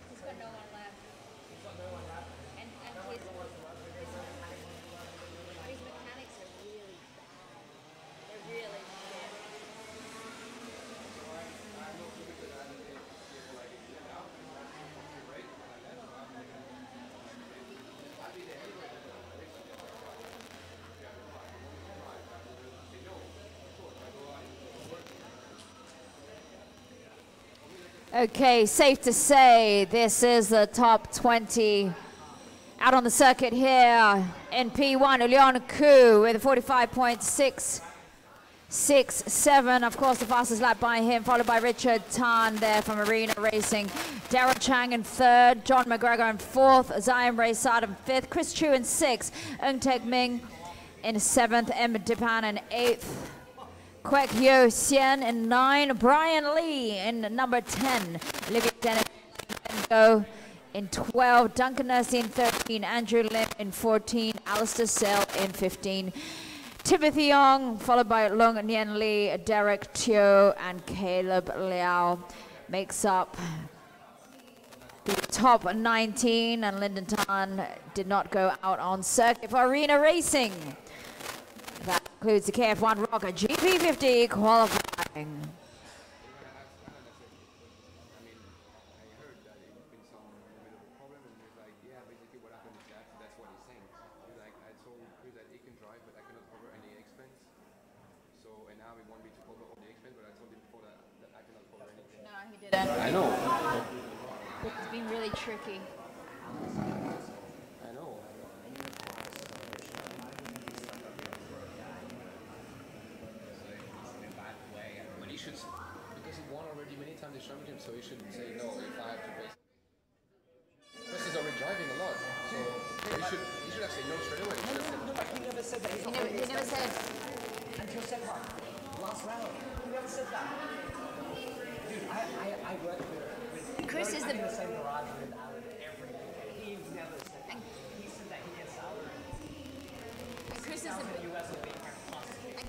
S5: He's got no one left. And his mechanics are really bad. They're really shit.
S1: Okay, safe to say this is the top 20 out on the circuit here in P1. Leon Koo with a 45.667. Of course, the fastest lap by him, followed by Richard Tan there from Arena Racing. Darryl Chang in third, John McGregor in fourth, Zion Raysad in fifth, Chris Chu in sixth, Ng Tek Ming in seventh, M. Dipan in eighth. Kwek Yo Sien in 9, Brian Lee in number 10, Olivia Dennis in 12, Duncan Nursey in 13, Andrew Lim in 14, Alistair Sell in 15, Timothy Young, followed by Long Nien Lee, Derek Teo, and Caleb Liao makes up the top 19, and Lyndon Tan did not go out on circuit for Arena Racing. That concludes the KF1 Rocker GP50 qualifying.
S2: I know.
S1: It's been really tricky.
S2: I know. But he should, because he won already many times the championship, so he should say no if I have to race. Chris is already driving a lot, so he should have said no straight away.
S3: He never said that.
S1: He never said.
S3: Until second round. Last round. He never said that. Dude, I work with
S1: Chris is the
S3: same garage with Alan every day. He never said that. He said that he gets salary.
S1: And Chris is the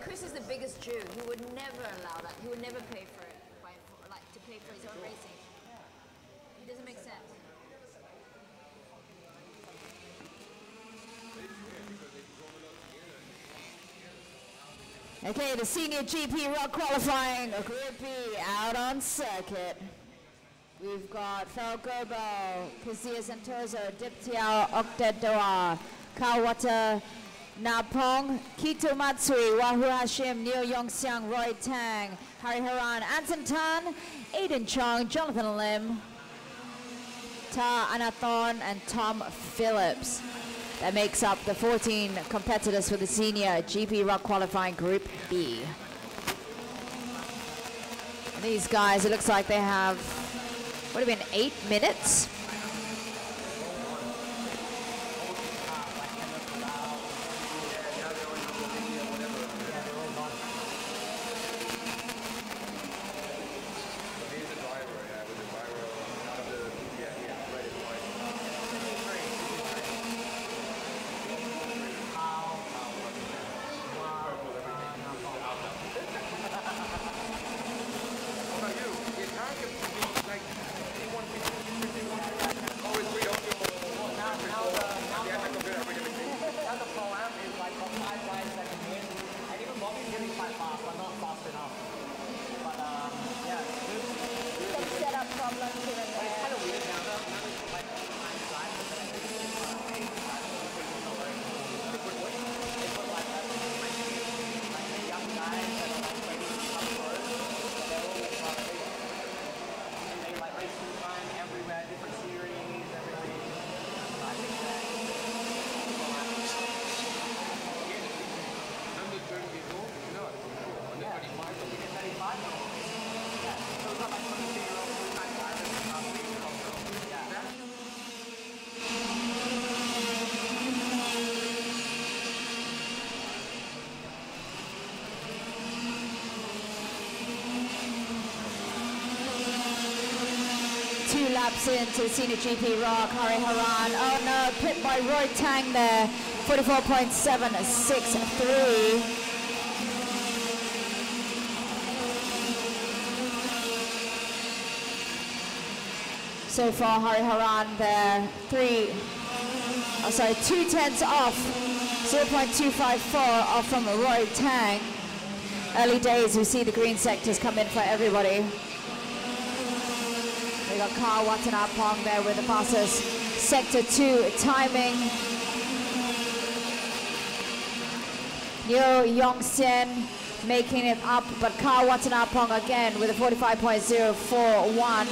S1: Chris is the biggest Jew. He would never allow that. He would never pay for it, to pay for his own racing. It doesn't make sense. Okay, the senior GP Rock qualifying, Group B out on circuit. We've got Fel Gobo, Kazia Santoso, Diptiao Oktedoa, Kawata Napong, Kito Matsui, Wahoo Hashim, Neil Yongxiang, Roy Tang, Harry Haran, Anson Tan, Aiden Chong, Jonathan Lim, Ta Anathon, and Tom Phillips. That makes up the 14 competitors for the senior GP Rock qualifying Group B. And these guys, it looks like they have, what have been 8 minutes? laps into the Senior GP Rock, Hari Haran. Oh no, pit by Roy Tang there, 44.763. So far, Hari Haran there, 2/10 off, 0.254 off from Roy Tang. Early days, we see the green sectors come in for everybody. We got Carl Watanapong there with the fastest sector 2 timing. Yo Yongxian making it up, but Carl Watanapong again with a 45.041.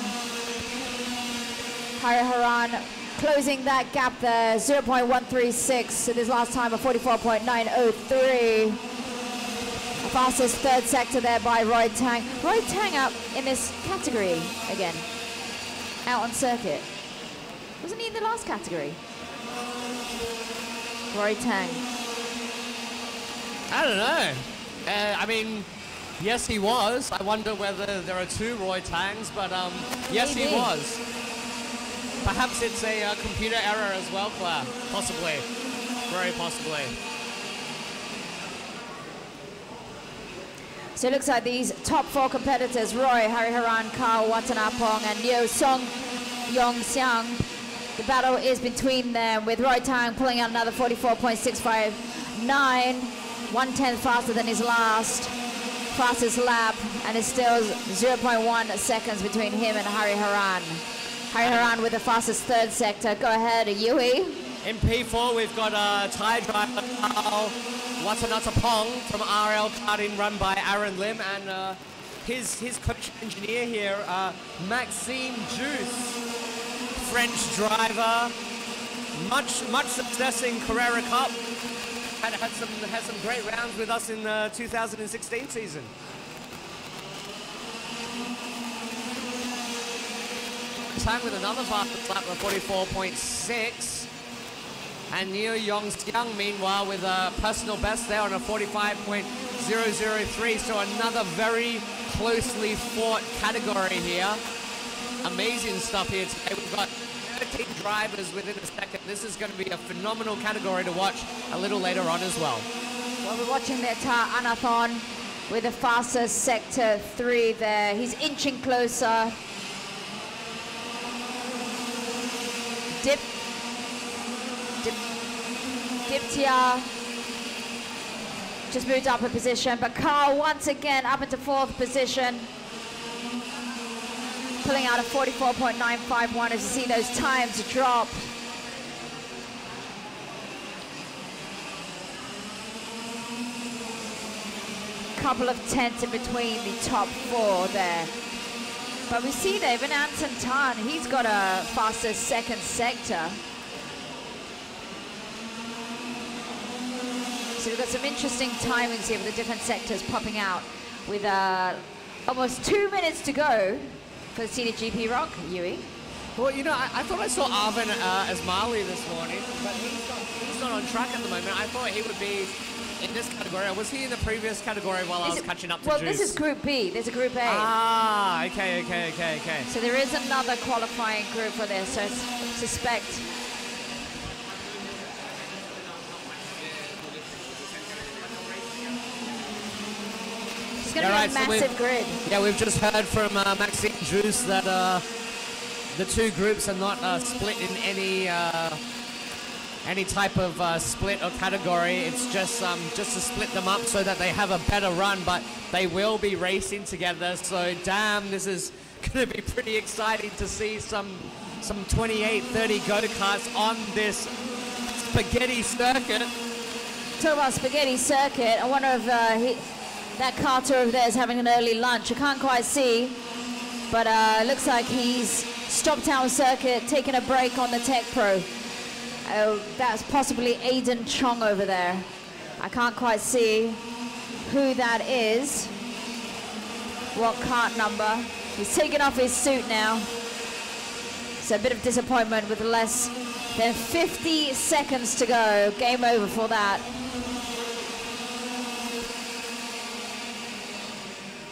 S1: Hari Haran closing that gap there, 0.136. So this last time a 44.903. The fastest third sector there by Roy Tang. Roy Tang up in this category again, out on circuit. Wasn't he in the last category? Roy Tang.
S2: I don't know. I mean, yes, he was. I wonder whether there are two Roy Tangs, but yes,
S1: Maybe.
S2: he was. Perhaps it's a computer error as well, Claire. Possibly. Very possibly.
S1: So it looks like these top 4 competitors, Roy, Hari Haran, Carl Watanapong, and Yeo Song Yong Xiang. The battle is between them, with Roy Tang pulling out another 44.659, 1/10 faster than his fastest lap, and it's still 0.1 seconds between him and Hari Haran. Hari Haran with the fastest third sector. Go ahead, Yui.
S2: In P4, we've got Thai driver Carl Watanapong from RL Karting, run by Aaron Lim, and his coach engineer here, Maxime Juice, French driver, much success in Carrera Cup. Had some great rounds with us in the 2016 season. Tang with another fastest lap of 44.6. And Neo Yongxiang, meanwhile, with a personal best there on a 45.003. So another very closely fought category here. Amazing stuff here today. We've got 13 drivers within a second. This is going to be a phenomenal category to watch a little later on as well.
S1: Well, we're watching there, Anathon with the fastest sector 3 there. He's inching closer. Diptia just moved up a position, but Carl once again up into 4th position, pulling out a 44.951 as you see those times drop. Couple of tenths in between the top 4 there. But we see there, even Anton Tan, he's got a faster second sector. So we've got some interesting timings here with the different sectors popping out with almost 2 minutes to go for the Senior GP Rock, Yui.
S2: Well, you know, I thought I saw Arvin Asmali this morning, but he's not on track at the moment. I thought he would be in this category. Was he in the previous category while I was catching up to
S1: Well,
S2: Juice?
S1: this is Group B. There's a Group A.
S2: Ah, okay.
S1: So there is another qualifying group for this, so I suspect. It's going to be a massive grid.
S2: Yeah, we've just heard from Maxime Juice that the two groups are not split in any type of split or category. It's just to split them up so that they have a better run, but they will be racing together. So damn, this is going to be pretty exciting to see some 28-30 go-karts on this spaghetti circuit.
S1: Talk about spaghetti circuit. I wonder if that carter over there is having an early lunch. I can't quite see, but it looks like he's stopped out circuit, taking a break on the Tech Pro. Oh, that's possibly Aiden Chong over there. I can't quite see who that is. What cart number? He's taken off his suit now. So a bit of disappointment with less than 50 seconds to go. Game over for that.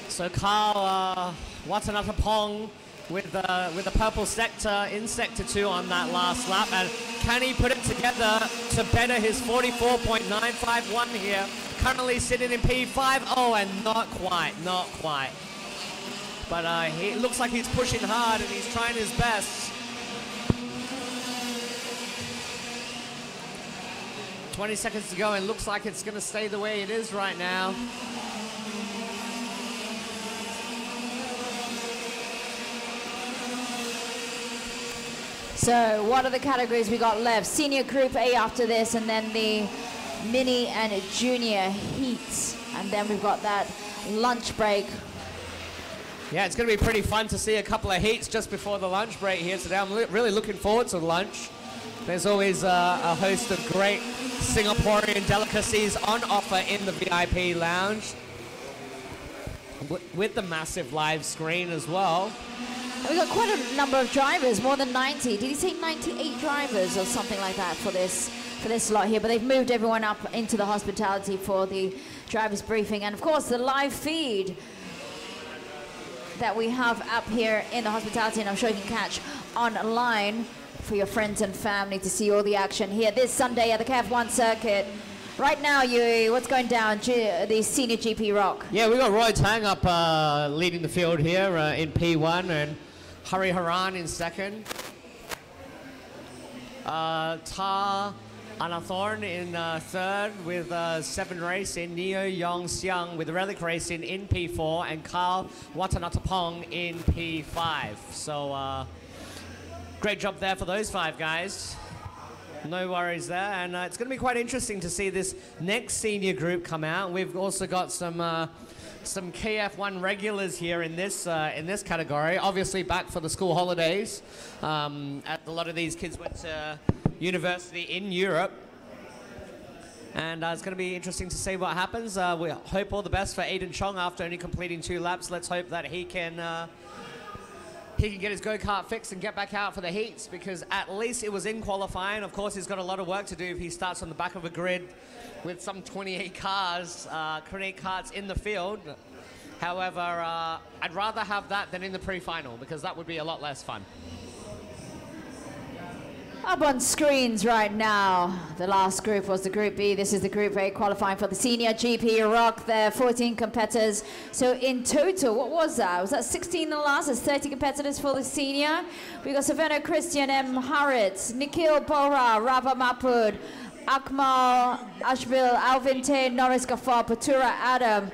S2: So Carl Watanapong with the purple sector in sector 2 on that last lap, and can he put it together to better his 44.951 here? Currently sitting in P5. Oh, and not quite. But he looks like he's pushing hard and he's trying his best. 20 seconds to go, and looks like it's going to stay the way it is right now.
S1: So what are the categories we got left? Senior Group A after this, and then the mini and junior heats. And then we've got that lunch break.
S2: Yeah, it's going to be pretty fun to see a couple of heats just before the lunch break here today. I'm really looking forward to lunch. There's always a host of great Singaporean delicacies on offer in the VIP lounge, with the massive live screen as well.
S1: We've got quite a number of drivers, more than 90. Did he say 98 drivers or something like that for this slot here? But they've moved everyone up into the hospitality for the drivers briefing. And of course, the live feed that we have up here in the hospitality, and I'm sure you can catch online for your friends and family to see all the action here this Sunday at the KF1 circuit. Right now, Yui, what's going down the senior GP Rock?
S2: Yeah, we got Roy Tang up leading the field here in P1, and Hari Haran in second. Ta Anathorn in third with 7 Racing, Neo Yong Xiang with Relic Racing in P4, and Carl Watanatapong in P5. So great job there for those 5 guys. No worries there, and it's going to be quite interesting to see this next senior group come out. We've also got some KF1 regulars here in this category. Obviously back for the school holidays. A lot of these kids went to university in Europe, and it's going to be interesting to see what happens. We hope all the best for Aiden Chong after only completing 2 laps. Let's hope that he can get his go-kart fixed and get back out for the heats, because at least it was in qualifying. Of course, he's got a lot of work to do if he starts on the back of a grid with some 28 cars, 28 karts in the field. However, I'd rather have that than in the pre-final, because that would be a lot less fun.
S1: Up on screens right now, the last group was the Group B. This is the Group A qualifying for the Senior GP Rock. There are 14 competitors. So in total, what was that? Was that 16 in the last? There's 30 competitors for the Senior. We got Savannah Christian, M. Harrit, Nikhil Bora, Rava Mapud, Akmal Ashbil, Alvin Tain, Norris Gafar, Patura Adam,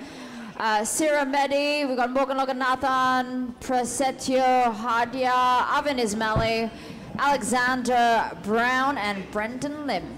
S1: Sira Mehdi. We got Morgan Loganathan, Prasetyo Hadia, Avin Ismaili, Alexander Brown, and Brendan Lim.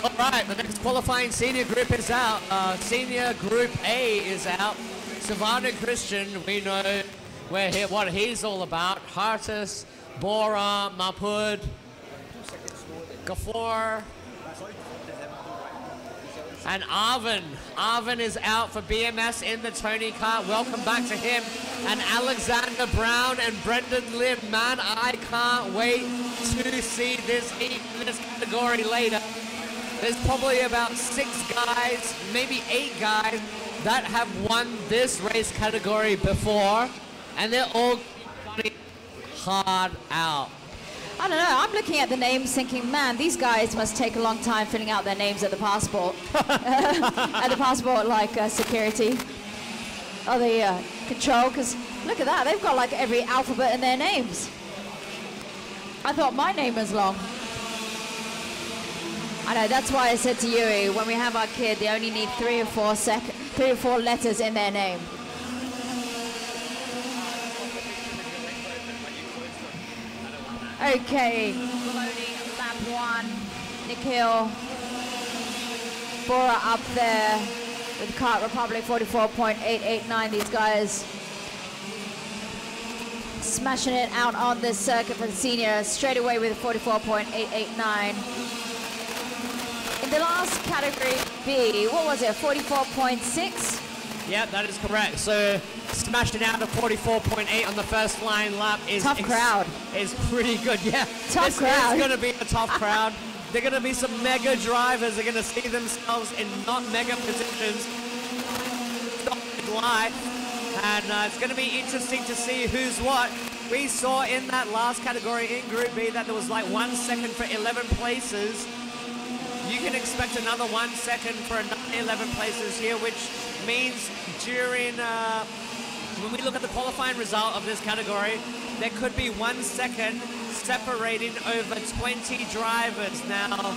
S2: All right, the next qualifying senior group is out. Senior Group A is out. Savannah Christian, we know what he's all about. Hartis, Bora, Mapud, Gafoor, and Arvin. Arvin is out for BMS in the Tony kart. Welcome back to him. And Alexander Brown and Brendan Lim. Man, I can't wait to see this heat in this category later. There's probably about 6 guys, maybe 8 guys that have won this race category before, and they're all running hard out.
S1: I don't know, I'm looking at the names thinking, man, these guys must take a long time filling out their names at the passport. At the passport, like security. Or the control, because look at that, they've got like every alphabet in their names. I thought my name was long. I know, that's why I said to Yuri, when we have our kid, they only need 3 or 4 letters in their name. Okay, loading lap 1, Nikhil, Bora up there with Kart Republic 44.889. These guys smashing it out on this circuit for the senior straight away with 44.889. In the last category B, what was it, 44.6?
S2: Yeah, that is correct. So smashed it out to 44.8 on the first line lap.
S1: Tough crowd.
S2: Is pretty good, yeah.
S1: Tough crowd.
S2: It's going to be a tough crowd. They're going to be some mega drivers. They're going to see themselves in not mega positions. Live. And it's going to be interesting to see who's what. We saw in that last category in Group B that there was like 1 second for 11 places. You can expect another 1 second for another 11 places here, which means during, when we look at the qualifying result of this category, there could be 1 second separating over 20 drivers. Now,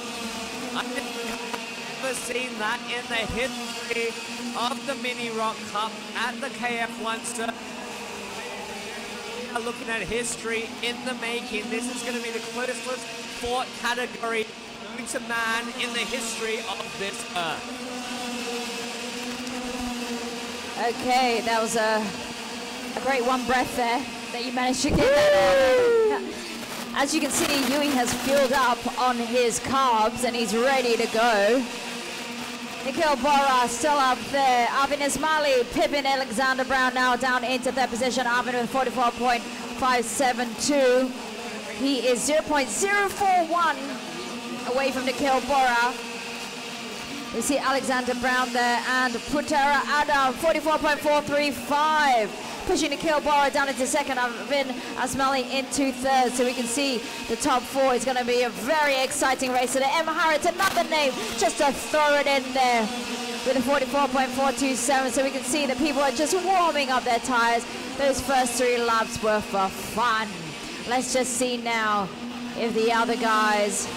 S2: I've never seen that in the history of the Mini Rock Cup at the KF1 circuit. Looking at history in the making, this is going to be the closest fought category to man in the history of this earth.
S1: Okay, that was a great one breath there that you managed to get that on. As you can see, Yui has filled up on his carbs and he's ready to go. Nikhil Bora still up there. Arvin Ismaili, Pippin Alexander Brown now down into third position. Arvin with 44.572. He is 0.041 away from Nikhil Bora. We see Alexander Brown there and Putera Adam, 44.435. Pushing Nikhil Bora down into second, Arvin Ismaili into third. So we can see the top four is going to be a very exciting race. So the M. Harris, another name, just to throw it in there with a 44.427. So we can see that people are just warming up their tires. Those first 3 laps were for fun. Let's just see now if the other guys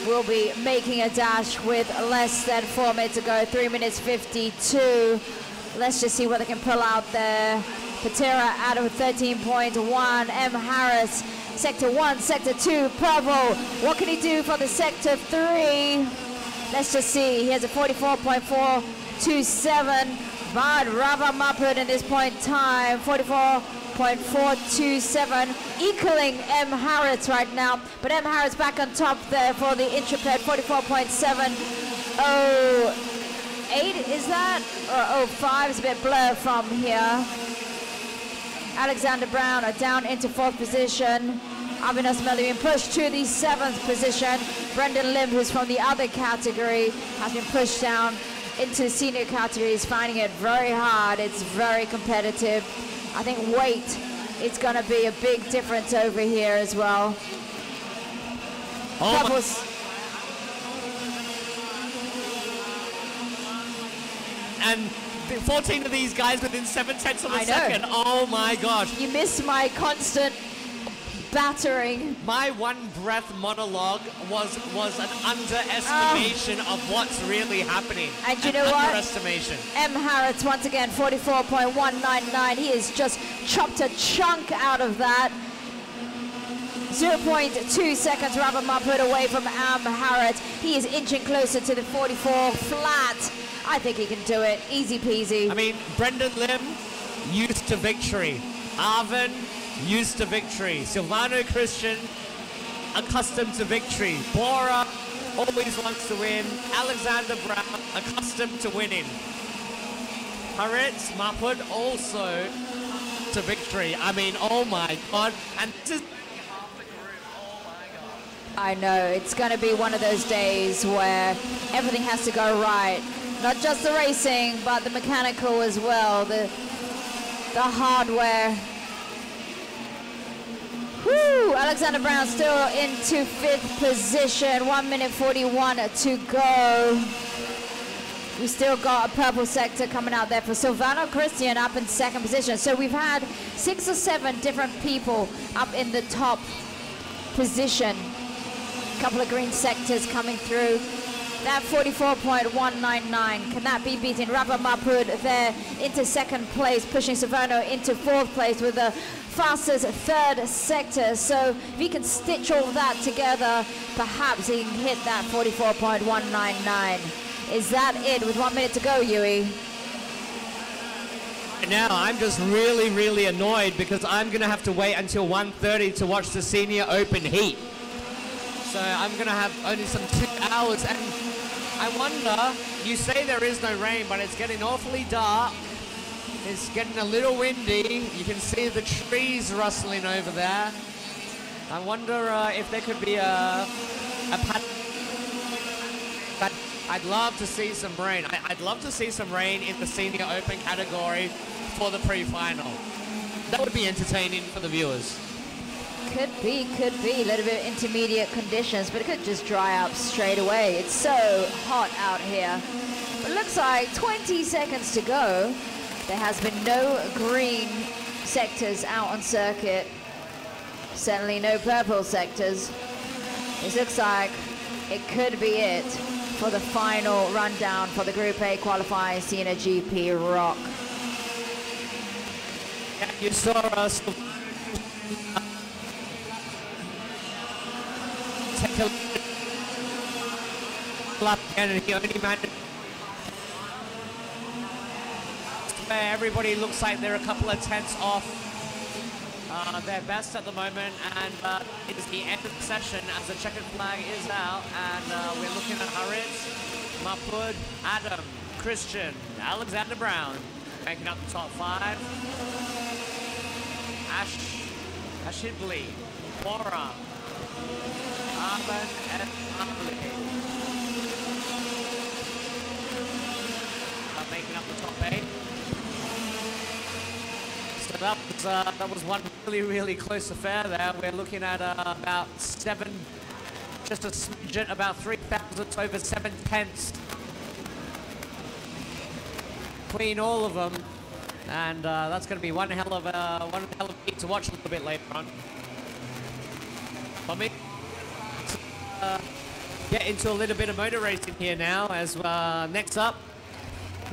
S1: will be making a dash with less than 4 minutes to go, 3 minutes 52. Let's just see what they can pull out there. Patera out of 13.1. M. Harris, Sector 1, Sector 2. Purple, what can he do for the Sector 3? Let's just see. He has a 44.427. But Rava Mapud in this point in time, 44.427, equaling M. Harris right now. But M. Harris back on top there for the Intrepid, 44.708, is that? Or 05, it's a bit blur from here. Alexander Brown are down into 4th position. Arvin Ismaili being pushed to the 7th position. Brendan Lim, who's from the other category, has been pushed down into the senior category. He's finding it very hard. It's very competitive. I think weight is going to be a big difference over here as well.
S2: And 14 of these guys within 7/10 of a second. Oh my gosh.
S1: You missed my constant battering.
S2: My one breath monologue was an underestimation of what's really happening.
S1: And you know what?
S2: Underestimation.
S1: M. Harris once again 44.199. He has just chopped a chunk out of that. 0.2 seconds Rubber Muppet away from M. Harris. He is inching closer to the 44 flat. I think he can do it. Easy peasy.
S2: I mean, Brendan Lim used to victory. Arvin used to victory. Silvano Christian accustomed to victory. Bora always wants to win. Alexander Brown accustomed to winning. Haritz Mapud also to victory. I mean, oh my God. And this is half the group. Oh my God.
S1: I know, it's going to be one of those days where everything has to go right. Not just the racing, but the mechanical as well, the hardware. Woo! Alexander Brown still into 5th position, 1 minute 41 to go. We still got a purple sector coming out there for Silvano Christian up in 2nd position. So we've had 6 or 7 different people up in the top position. A couple of green sectors coming through. That 44.199, can that be beaten? Rabba Mapud there into 2nd place, pushing Silvano into 4th place with a fastest third sector. So if he can stitch all that together, perhaps he can hit that 44.199. Is that it with 1 minute to go, Yui?
S2: Now I'm just really annoyed because I'm gonna have to wait until 1:30 to watch the Senior Open Heat. So I'm gonna have only some 2 hours, and I wonder, you say there is no rain, but it's getting awfully dark. It's getting a little windy. You can see the trees rustling over there. I wonder if there could be a pattern. But I'd love to see some rain. I'd love to see some rain in the Senior Open category for the pre-final. That would be entertaining for the viewers.
S1: Could be a little bit of intermediate conditions, but it could just dry up straight away. It's so hot out here. But it looks like 20 seconds to go. There has been no green sectors out on circuit. Certainly no purple sectors. This looks like it could be it for the final rundown for the Group A qualifying Senior GP Rock.
S2: Yeah, you saw us take a lap again, and he only managed where everybody looks like they're a couple of tenths off their best at the moment, and it is the end of the session as the checkered flag is out, and we're looking at Harit, Mahmoud, Adam, Christian, Alexander Brown making up the top 5. Ashidley, Bora, Arban, and Arley making up the top 8. So that was one really close affair there. We're looking at about 7, just a smidgen, about 3,000 over 7 tenths between all of them, and that's going to be one hell of a heat to watch a little bit later on. For me, get into a little bit of motor racing here now. As next up,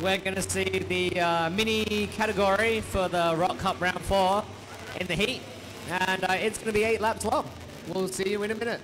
S2: we're going to see the mini category for the Rock Cup Round 4 in the heat, and it's going to be 8 laps long. We'll see you in a minute.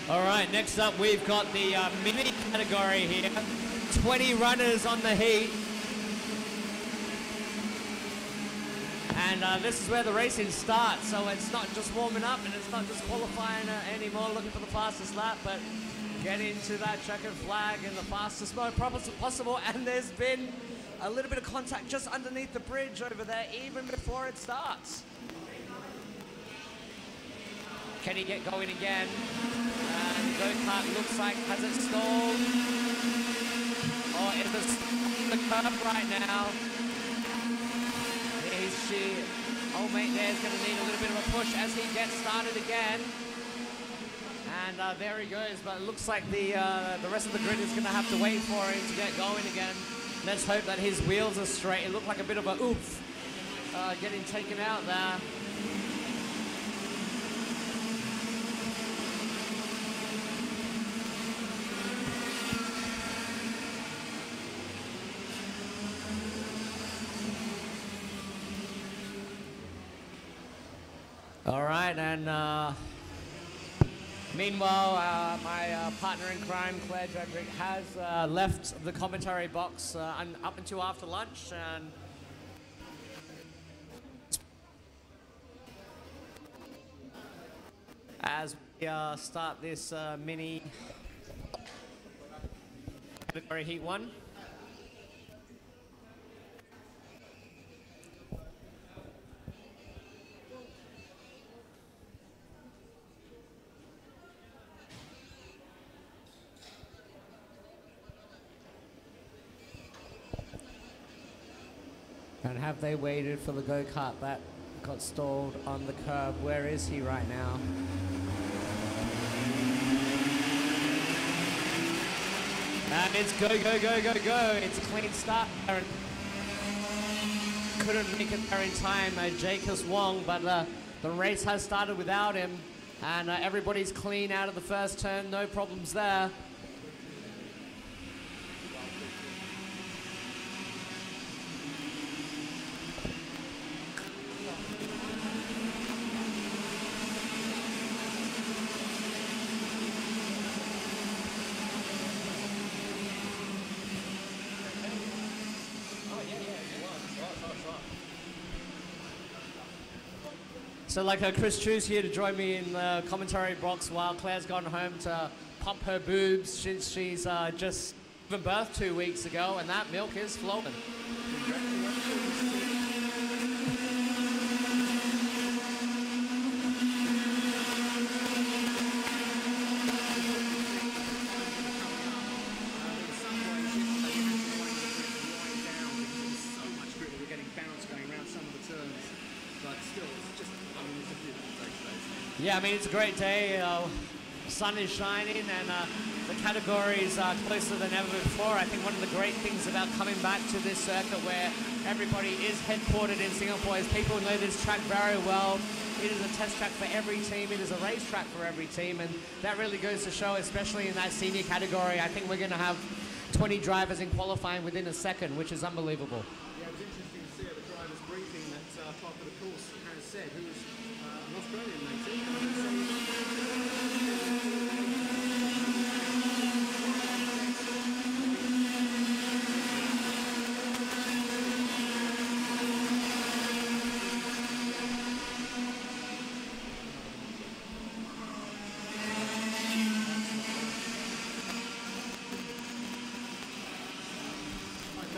S2: All right, next up we've got the mini category here. 20 runners on the heat. And this is where the racing starts, so it's not just warming up and it's not just qualifying anymore, looking for the fastest lap, but getting to that checkered flag in the fastest mode possible. And there's been a little bit of contact just underneath the bridge over there, even before it starts. Can he get going again? And go-kart looks like, has it stalled? Or is it on the curb right now? Old mate there is going to need a little bit of a push as he gets started again. And there he goes, but it looks like the rest of the grid is going to have to wait for him to get going again. Let's hope that his wheels are straight. It looked like a bit of a oomph getting taken out there. All right, and meanwhile, my partner in crime, Claire Jedrick, has left the commentary box up until after lunch, and as we start this mini category Heat 1. And have they waited for the go-kart that got stalled on the curb? Where is he right now? And it's go, go, go, go, go. It's a clean start. Couldn't make it there in time, Jacobs Wong, but the race has started without him. And everybody's clean out of the first turn, no problems there. So like Chris Chu's here to join me in the commentary box while Claire's gone home to pump her boobs since she's just given birth 2 weeks ago, and that milk is flowing. Yeah, I mean, it's a great day. Sun is shining and the categories are closer than ever before. I think one of the great things about coming back to this circuit where everybody is headquartered in Singapore is people know this track very well. It is a test track for every team. It is a racetrack for every team, and that really goes to show, especially in that senior category. I think we're going to have 20 drivers in qualifying within a second, which is unbelievable.
S6: Yeah, it was interesting to see at the drivers' briefing that top of the course has said, who was an Australian mate.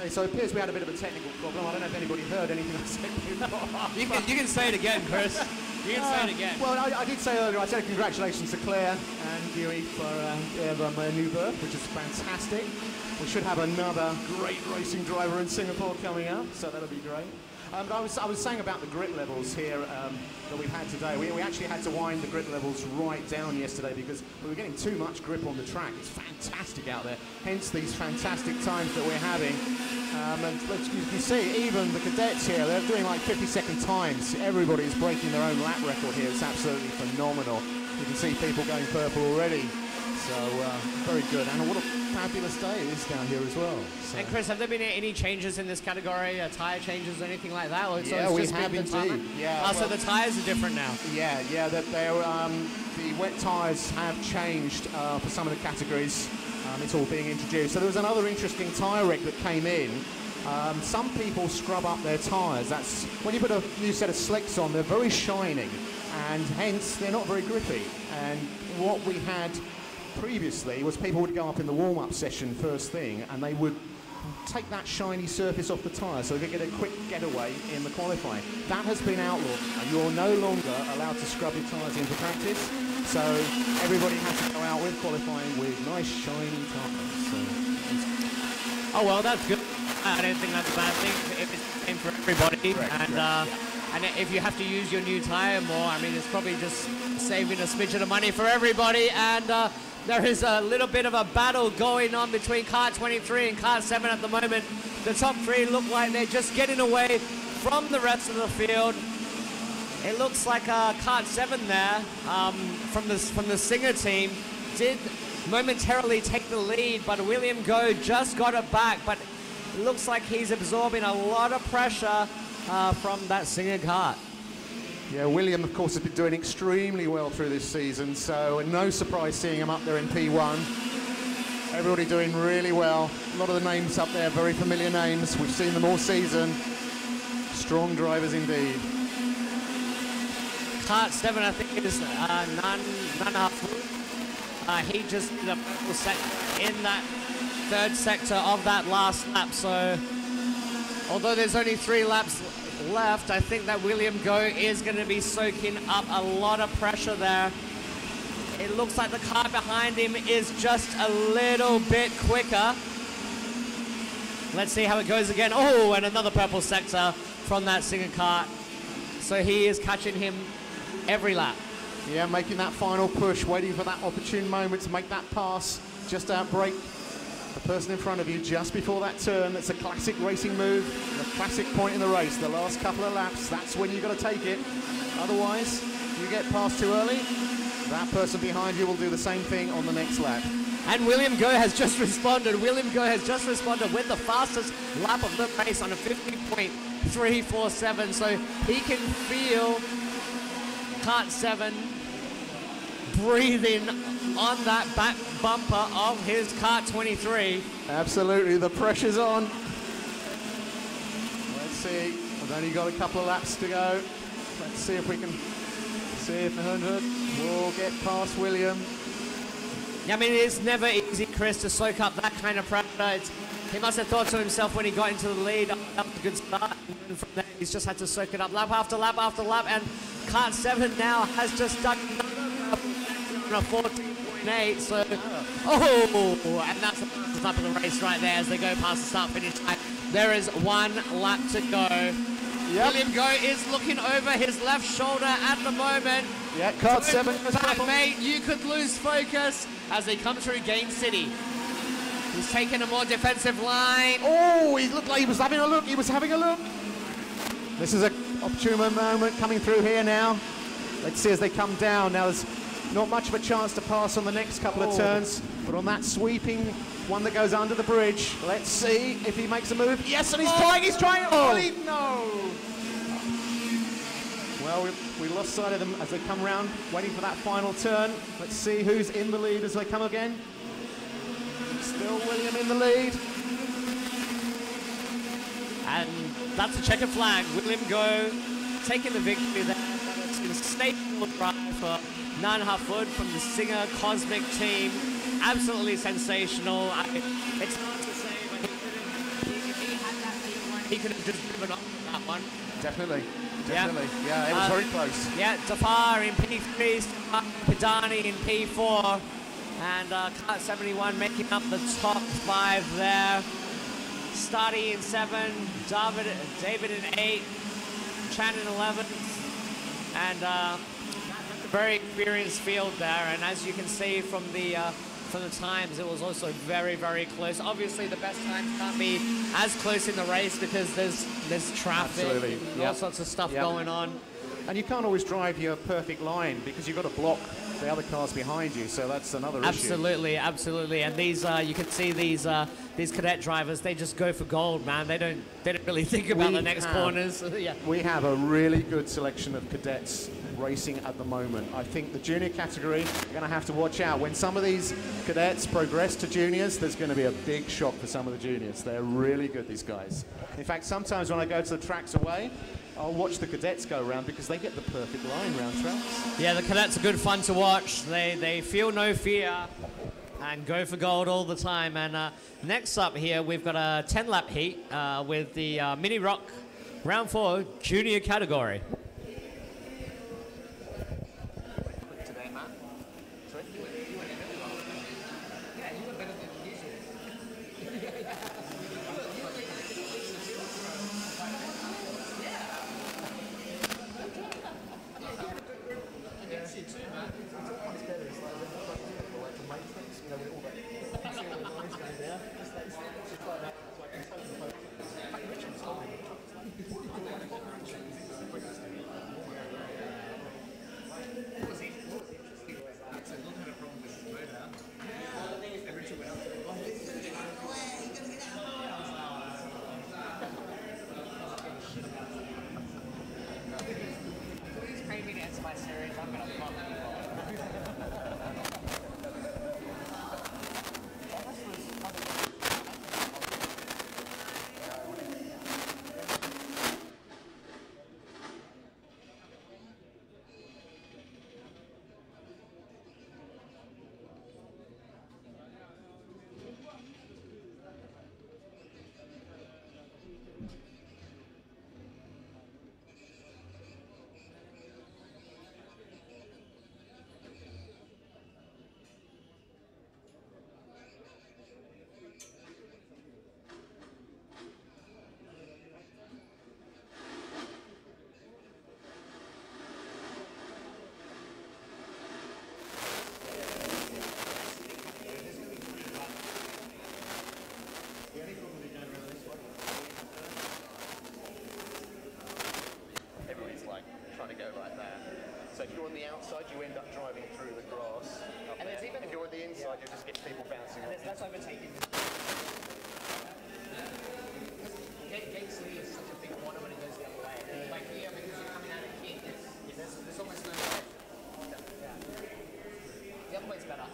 S6: So it appears we had a bit of a technical problem. I don't know if anybody heard anything I said before.
S2: You can say it again, Chris. You can say it again.
S6: Well, I did say earlier, I said congratulations to Claire and Huey for their new birth, which is fantastic. We should have another great racing driver in Singapore coming up, so that'll be great. But I was saying about the grip levels here that we've had today. We actually had to wind the grip levels right down yesterday because we were getting too much grip on the track. It's fantastic out there, hence these fantastic times that we're having. And you can see even the cadets here, they're doing like 50-second times. Everybody's breaking their own lap record here. It's absolutely phenomenal. You can see people going purple already. So very good, and what a fabulous day it is down here as well. So.
S2: And Chris, have there been any changes in this category, tyre changes or anything like that? Or
S6: yeah, we have indeed. Yeah,
S2: so the tyres are different now.
S6: Yeah, the wet tyres have changed for some of the categories. It's all being introduced. So there was another interesting tyre wreck that came in. Some people scrub up their tyres. That's when you put a new set of slicks on, they're very shiny, and hence they're not very grippy. And what we had previously was people would go up in the warm-up session first thing and they would take that shiny surface off the tyre so they could get a quick getaway in the qualifying. That has been outlawed and you're no longer allowed to scrub your tyres into practice. So everybody has to go out with qualifying with nice shiny tyres. So
S2: Oh, well, that's good. I don't think that's a bad thing if it's the same for everybody. And if you have to use your new tyre more, I mean, it's probably just saving a smidgen of money for everybody. And there is a little bit of a battle going on between car 23 and car 7 at the moment. The top three look like they're just getting away from the rest of the field. It looks like car 7 there from the Singer team did momentarily take the lead, but William Go just got it back. But it looks like he's absorbing a lot of pressure from that Singer kart.
S6: yeah, William, of course, has been doing extremely well through this season, so no surprise seeing him up there in P1. Everybody doing really well. A lot of the names up there, very familiar names. We've seen them all season. Strong drivers indeed.
S2: Kart 7, I think, is Nanafu. He just did a purple sector in that third sector of that last lap. So, although there's only 3 laps left, I think that William Go is going to be soaking up a lot of pressure there. It looks like the car behind him is just a little bit quicker. Let's see how it goes again. Oh, and another purple sector from that Singer kart. So he is catching him every lap.
S6: Yeah, making that final push, waiting for that opportune moment to make that pass, just outbrake the person in front of you just before that turn. That's a classic racing move, a classic point in the race. The last couple of laps, that's when you've got to take it. Otherwise, you get past too early, that person behind you will do the same thing on the next lap.
S2: And William Go has just responded. William Go has just responded with the fastest lap of the race on a 50.347. So he can feel Kart 7 breathing on that back bumper of his Kart 23.
S6: Absolutely, the pressure's on. Let's see, we've only got a couple of laps to go. Let's see if we can see if Hunter will get past William.
S2: I mean, it's never easy, Chris, to soak up that kind of pressure. He must have thought to himself when he got into the lead, that was a good start. And from there, he's just had to soak it up lap after lap after lap. And Kart 7 now has just done a 14.8. So, oh, and that's the fastest lap of the race right there as they go past the start-finish line. There is 1 lap to go. Yep. William Go is looking over his left shoulder at the moment.
S6: Yeah, Kart 7 was
S2: back, mate. You could lose focus as they come through Gain City. He's taking a more defensive line.
S6: Oh, he looked like he was having a look. He was having a look. This is an opportune moment coming through here now. Let's see as they come down. Now, there's not much of a chance to pass on the next couple of turns, but on that sweeping one that goes under the bridge, let's see if he makes a move. Yes, and he's trying. Oh, no. Well, we lost sight of them as they come round, waiting for that final turn. Let's see who's in the lead as they come again. Still William in the lead.
S2: And that's a checkered flag. William Go taking the victory there. It's been a staple drive for Nanhafud from the Singer Cosmic team. Absolutely sensational. It's hard to say, but he had that P1. He could have just driven off that one.
S6: Definitely. Yeah, it was very close.
S2: Yeah, Tafar in P3, Pidani in P4, and Kart 71 making up the top 5 there. Starty in 7, David in 8, Chan in 11, and a very experienced field there. And as you can see from the times, it was also very, very close. Obviously, the best times can't be as close in the race because there's traffic, and all sorts of stuff going on.
S6: And you can't always drive your perfect line because you've got to block the other cars behind you, so that's another issue.
S2: Absolutely. And these, you can see these cadet drivers, they just go for gold, man. They don't really think about the next corners. Yeah.
S6: We have a really good selection of cadets racing at the moment. I think the junior category, you're going to have to watch out. When some of these cadets progress to juniors, there's going to be a big shock for some of the juniors. They're really good, these guys. In fact, sometimes when I go to the tracks away, I'll watch the cadets go around because they get the perfect line round tracks.
S2: Yeah, the cadets are good fun to watch. They feel no fear and go for gold all the time. And next up here, we've got a 10-lap heat with the Mini Rock Round 4 junior category.
S6: So if you're on the outside, you end up driving through the grass.
S3: And there's even,
S6: if you're on the inside, you just get people bouncing
S3: and
S6: off.
S3: there's less overtaking. Gatesley is such a big corner when it goes the other way. Like here, because you're coming out of King, there's almost no way. Yeah. The other way's better.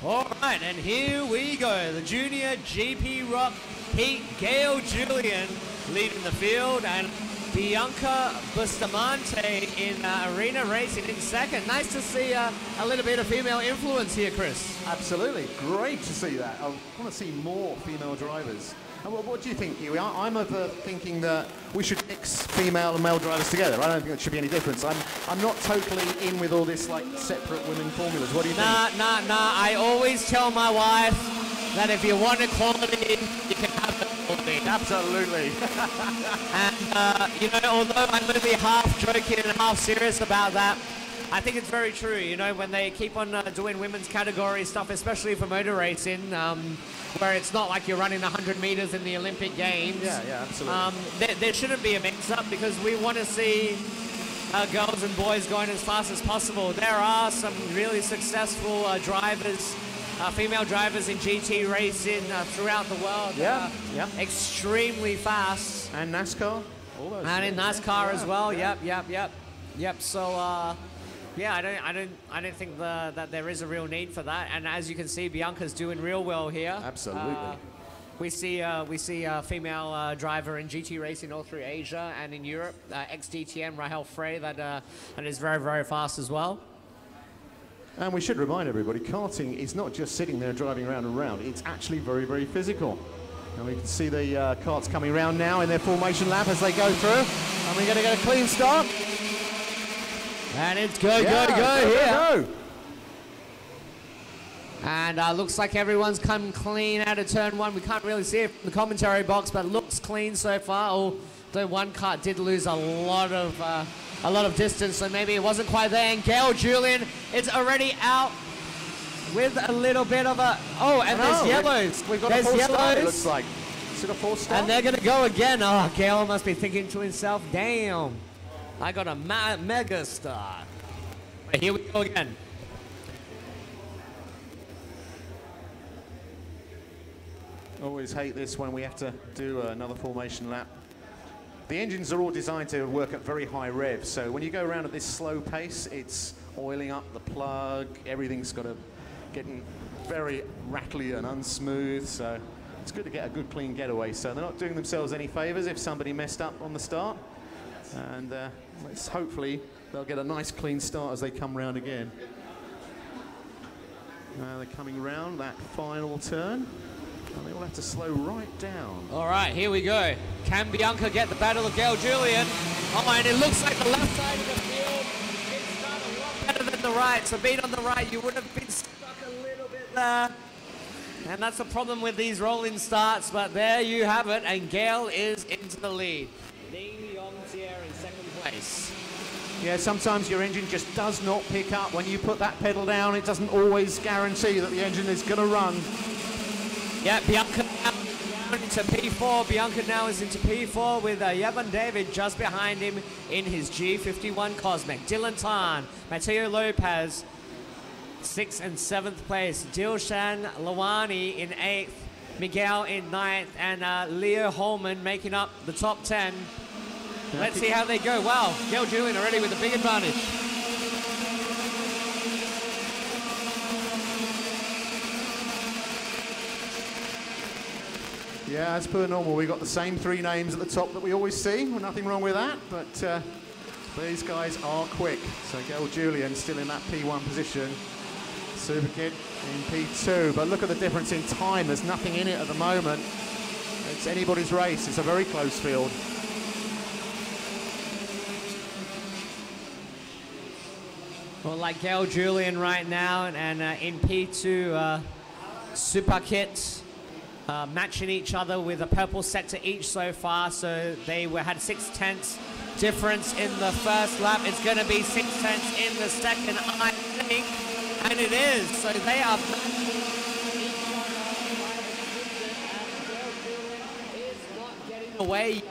S2: All right, and here we go. The junior GP Rock Heat, Gail Julian leading the field, and Bianca Bustamante in arena racing in second. Nice to see a little bit of female influence here, Chris.
S6: Absolutely, great to see that. I want to see more female drivers. And what do you think, Huey? I'm of the thinking that we should mix female and male drivers together. I don't think there should be any difference. I'm not totally in with all this like separate women formulas. What do you think?
S2: Nah. I always tell my wife that if you want equality, you can have equality.
S6: Absolutely.
S2: And, you know, although I'm going to be half joking and half serious about that, I think it's very true. You know, when they keep on doing women's category stuff, especially for motor racing, where it's not like you're running 100 meters in the Olympic Games.
S6: Yeah, absolutely.
S2: There shouldn't be a mix-up because we want to see girls and boys going as fast as possible. There are some really successful drivers, female drivers in GT racing throughout the world.
S6: Yeah.
S2: Extremely fast.
S6: And NASCAR. All those
S2: And in
S6: things.
S2: NASCAR as well.
S6: Yeah.
S2: Yep. So, yeah, I don't think that there is a real need for that. And as you can see, Bianca's doing real well here.
S6: Absolutely.
S2: We see a female driver in GT racing all through Asia and in Europe, ex-DTM Rahel Frey, that is very, very fast as well.
S6: And we should remind everybody, karting is not just sitting there driving around and around. It's actually very, very physical. And we can see the karts coming around now in their formation lap as they go through. And we're going to get a clean start.
S2: And it's go here.
S6: Go.
S2: And looks like everyone's come clean out of turn one. We can't really see it from the commentary box, but it looks clean so far. Although one kart did lose a lot of distance, so maybe it wasn't quite there. And Gail Julian is already out with a little bit of a... Oh, and there's yellows.
S6: We've got
S2: there's
S6: a false
S2: yellows.
S6: start, it looks like. Is it a false start?
S2: And they're going to go again. Oh, Gail must be thinking to himself, damn, I got a mega star. But here we go again.
S6: Always hate this when we have to do another formation lap. The engines are all designed to work at very high revs, so when you go around at this slow pace, it's oiling up the plug, everything's getting very rattly and unsmooth, so it's good to get a good clean getaway. So they're not doing themselves any favors if somebody messed up on the start, and hopefully they'll get a nice clean start as they come round again. They're coming round that final turn. And they will have to slow right down.
S2: All right, here we go. Can Bianca get the battle of Gail Julian? Oh, and it looks like the left side of the field is not a lot better than the right. So being on the right, you would have been stuck a little bit there. And that's the problem with these rolling starts. But there you have it, and Gail is into the lead. Ning Yongzier in second place.
S6: Yeah, sometimes your engine just does not pick up. When you put that pedal down, it doesn't always guarantee that the engine is going to run.
S2: Yeah, Bianca now into P4. Bianca now is into P4 with Yevon David just behind him in his G51 Cosmic. Dylan Tan, Matteo Lopez, 6th and 7th place. Dilshan Lawani in 8th. Miguel in 9th. And Leo Holman making up the top 10. Let's see how they go. Wow, Gail Julian already with a big advantage.
S6: Yeah, as per normal, we've got the same three names at the top that we always see. Well, nothing wrong with that, but these guys are quick. So Gail Julian still in that P1 position. Super Kid in P2, but look at the difference in time. There's nothing in it at the moment. It's anybody's race. It's a very close field.
S2: Well, like Gail Julian right now, and in P2, Super Kit matching each other with a purple sector each so far. So they had 6/10 difference in the first lap. It's going to be 6/10 in the second, I think, and it is. So they are. Away.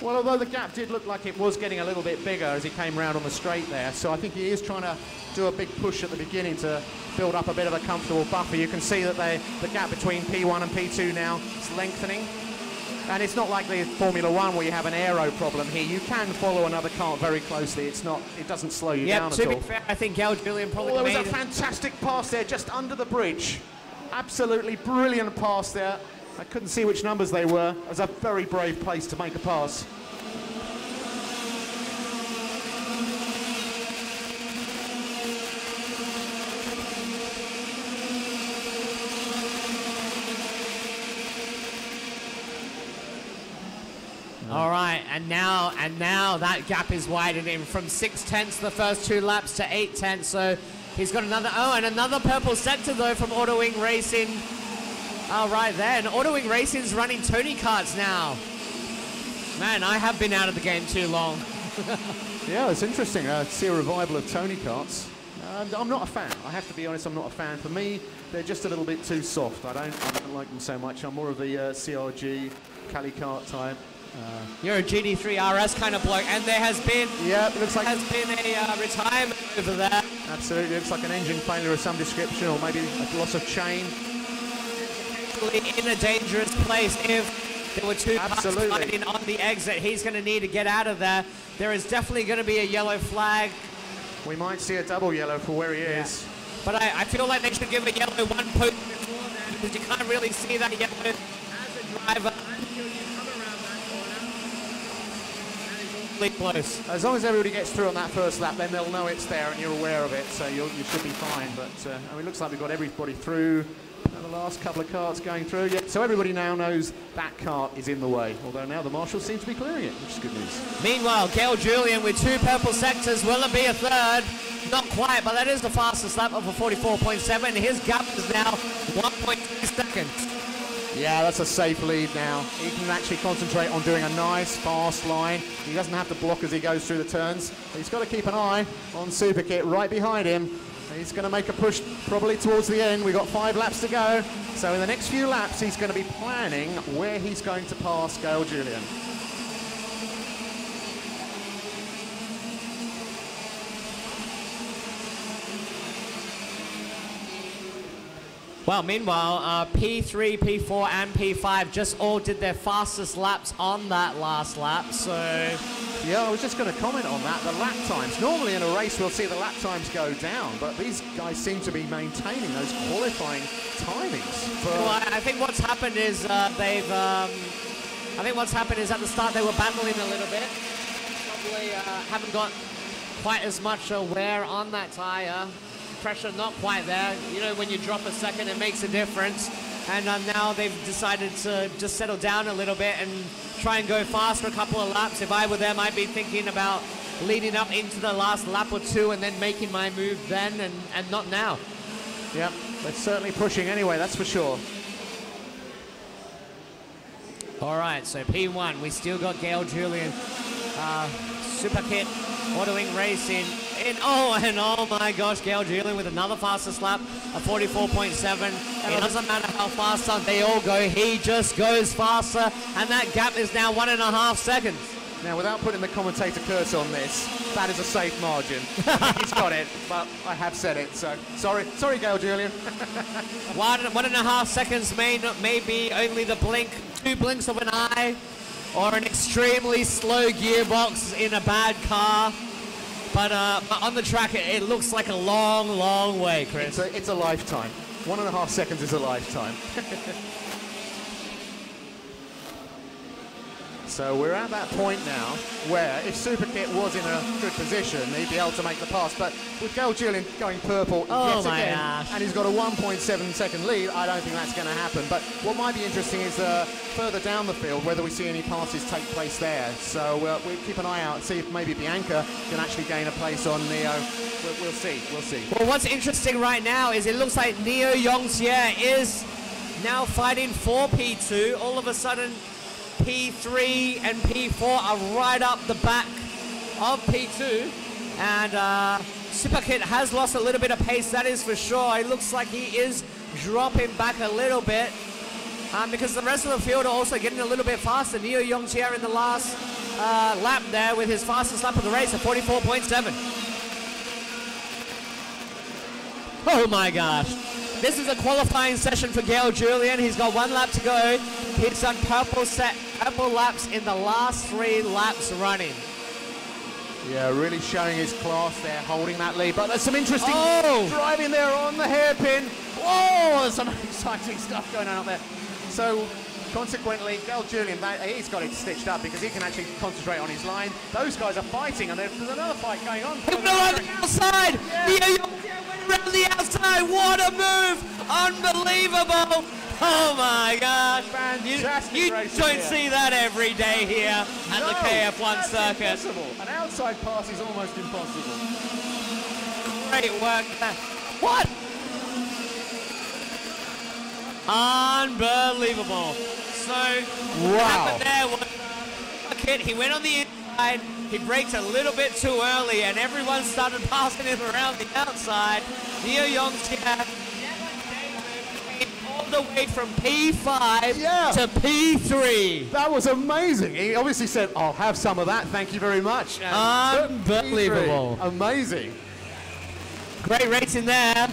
S6: Well, although the gap did look like it was getting a little bit bigger as he came round on the straight there, so I think he is trying to do a big push at the beginning to build up a bit of a comfortable buffer. You can see that the gap between P1 and P2 now is lengthening. And it's not like the Formula One where you have an aero problem here. You can follow another car very closely. It doesn't slow you down at all.
S2: To be fair, I think Gail Julian probably
S6: there was a fantastic pass there just under the bridge. Absolutely brilliant pass there. I couldn't see which numbers they were. It was a very brave place to make a pass.
S2: All right, and now that gap is widening from 6/10 the first 2 laps to 8/10. So he's got another purple sector though from Auto Wing Racing. Right there, and Auto Wing Racing's running Tony karts now. Man, I have been out of the game too long.
S6: Yeah, it's interesting. See a revival of Tony karts. I'm not a fan. I have to be honest, I'm not a fan. For me, they're just a little bit too soft. I don't like them so much. I'm more of the CRG, Cali kart type.
S2: You're a GD3 RS kind of bloke, and there has been
S6: it looks like
S2: a retirement over there.
S6: Absolutely, looks like an engine failure of some description, or maybe a loss of chain.
S2: In a dangerous place if there were 2 cars fighting on the exit. He's going to need to get out of there. There is definitely going to be a yellow flag.
S6: We might see a double yellow for where he is.
S2: But I feel like they should give a yellow 1 post before that, because you can't really see that yellow as a driver. Close.
S6: As long as everybody gets through on that first lap, then they'll know it's there and you're aware of it, so you should be fine. But I mean, it looks like we've got everybody through. And the last couple of carts going through. Yeah, so everybody now knows that cart is in the way, although now the marshal seems to be clearing it, which is good news.
S2: Meanwhile, Gail Julian with 2 purple sectors. Will it be a third? Not quite, but that is the fastest lap of a 44.7. His gap is now 1.2 seconds.
S6: Yeah, that's a safe lead now. He can actually concentrate on doing a nice fast line. He doesn't have to block as he goes through the turns. He's got to keep an eye on Super Kit right behind him. He's going to make a push probably towards the end. We've got 5 laps to go. So in the next few laps, he's going to be planning where he's going to pass Gail Julian.
S2: Well, meanwhile, P3, P4, and P5 just all did their fastest laps on that last lap, so...
S6: Yeah, I was just going to comment on that, the lap times. Normally in a race we'll see the lap times go down, but these guys seem to be maintaining those qualifying timings.
S2: Well, I think what's happened is I think what's happened is at the start they were battling a little bit. Probably haven't got quite as much wear on that tyre. Pressure not quite there. You know, when you drop a second, it makes a difference. And now they've decided to just settle down a little bit and try and go fast for a couple of laps. If I were them, I'd be thinking about leading up into the last lap or 2 and then making my move then and not now.
S6: Yep, they're certainly pushing anyway, that's for sure.
S2: All right, so P1, we still got Gail Julian, Super Kit, Auto Wing Racing. And oh my gosh, Gail Julian with another fastest lap, a 44.7. It doesn't matter how fast they all go, he just goes faster, and that gap is now 1.5 seconds.
S6: Now, without putting the commentator curse on this, that is a safe margin. He's got it, but I have said it, so sorry, Gail Julian.
S2: 1.5 seconds may be only the blink, 2 blinks of an eye, or an extremely slow gearbox in a bad car. But on the track, it looks like a long, long way, Chris.
S6: It's a lifetime. 1.5 seconds is a lifetime. So we're at that point now where if Superkit was in a good position, he'd be able to make the pass. But with Gail Julian going purple yet again, and he's got a 1.7 second lead, I don't think that's going to happen. But what might be interesting is further down the field, whether we see any passes take place there. So we'll keep an eye out and see if maybe Bianca can actually gain a place on Neo. We'll see.
S2: Well, what's interesting right now is it looks like Neo Yongxie is now fighting for P2. All of a sudden, P3 and P4 are right up the back of P2. And Superkit has lost a little bit of pace, that is for sure. It looks like he is dropping back a little bit because the rest of the field are also getting a little bit faster. Neo Yongxie in the last lap there with his fastest lap of the race at 44.7. Oh my gosh. This is a qualifying session for Gail Julian. He's got 1 lap to go. He's done purple laps in the last 3 laps running.
S6: Yeah, really showing his class there, holding that lead. But there's some interesting driving there on the hairpin. Oh, there's some exciting stuff going on up there. So, consequently, Gail Julian, he's got it stitched up because he can actually concentrate on his line. Those guys are fighting, and there's another fight going on.
S2: He went around the outside! Yeah. Around the outside, what a move! Unbelievable! Oh my gosh!
S6: Fantastic
S2: you
S6: racing
S2: don't
S6: here.
S2: see that every day here at the KF1 circuit.
S6: Impossible. An outside pass is almost impossible.
S2: Great work there. What? Unbelievable. So, what happened there was he went on the inside, he braked a little bit too early, and everyone started passing him around the outside. Neo Yongxie all the way from P5 to P3.
S6: That was amazing. He obviously said, I'll have some of that, thank you very much. And
S2: unbelievable.
S6: P3. Amazing.
S2: Great racing there.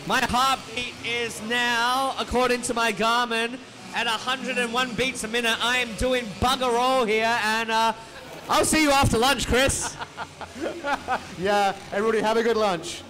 S2: My heartbeat is now, according to my Garmin, at 101 beats a minute. I am doing bugger all here, and I'll see you after lunch, Chris.
S6: Yeah, everybody have a good lunch.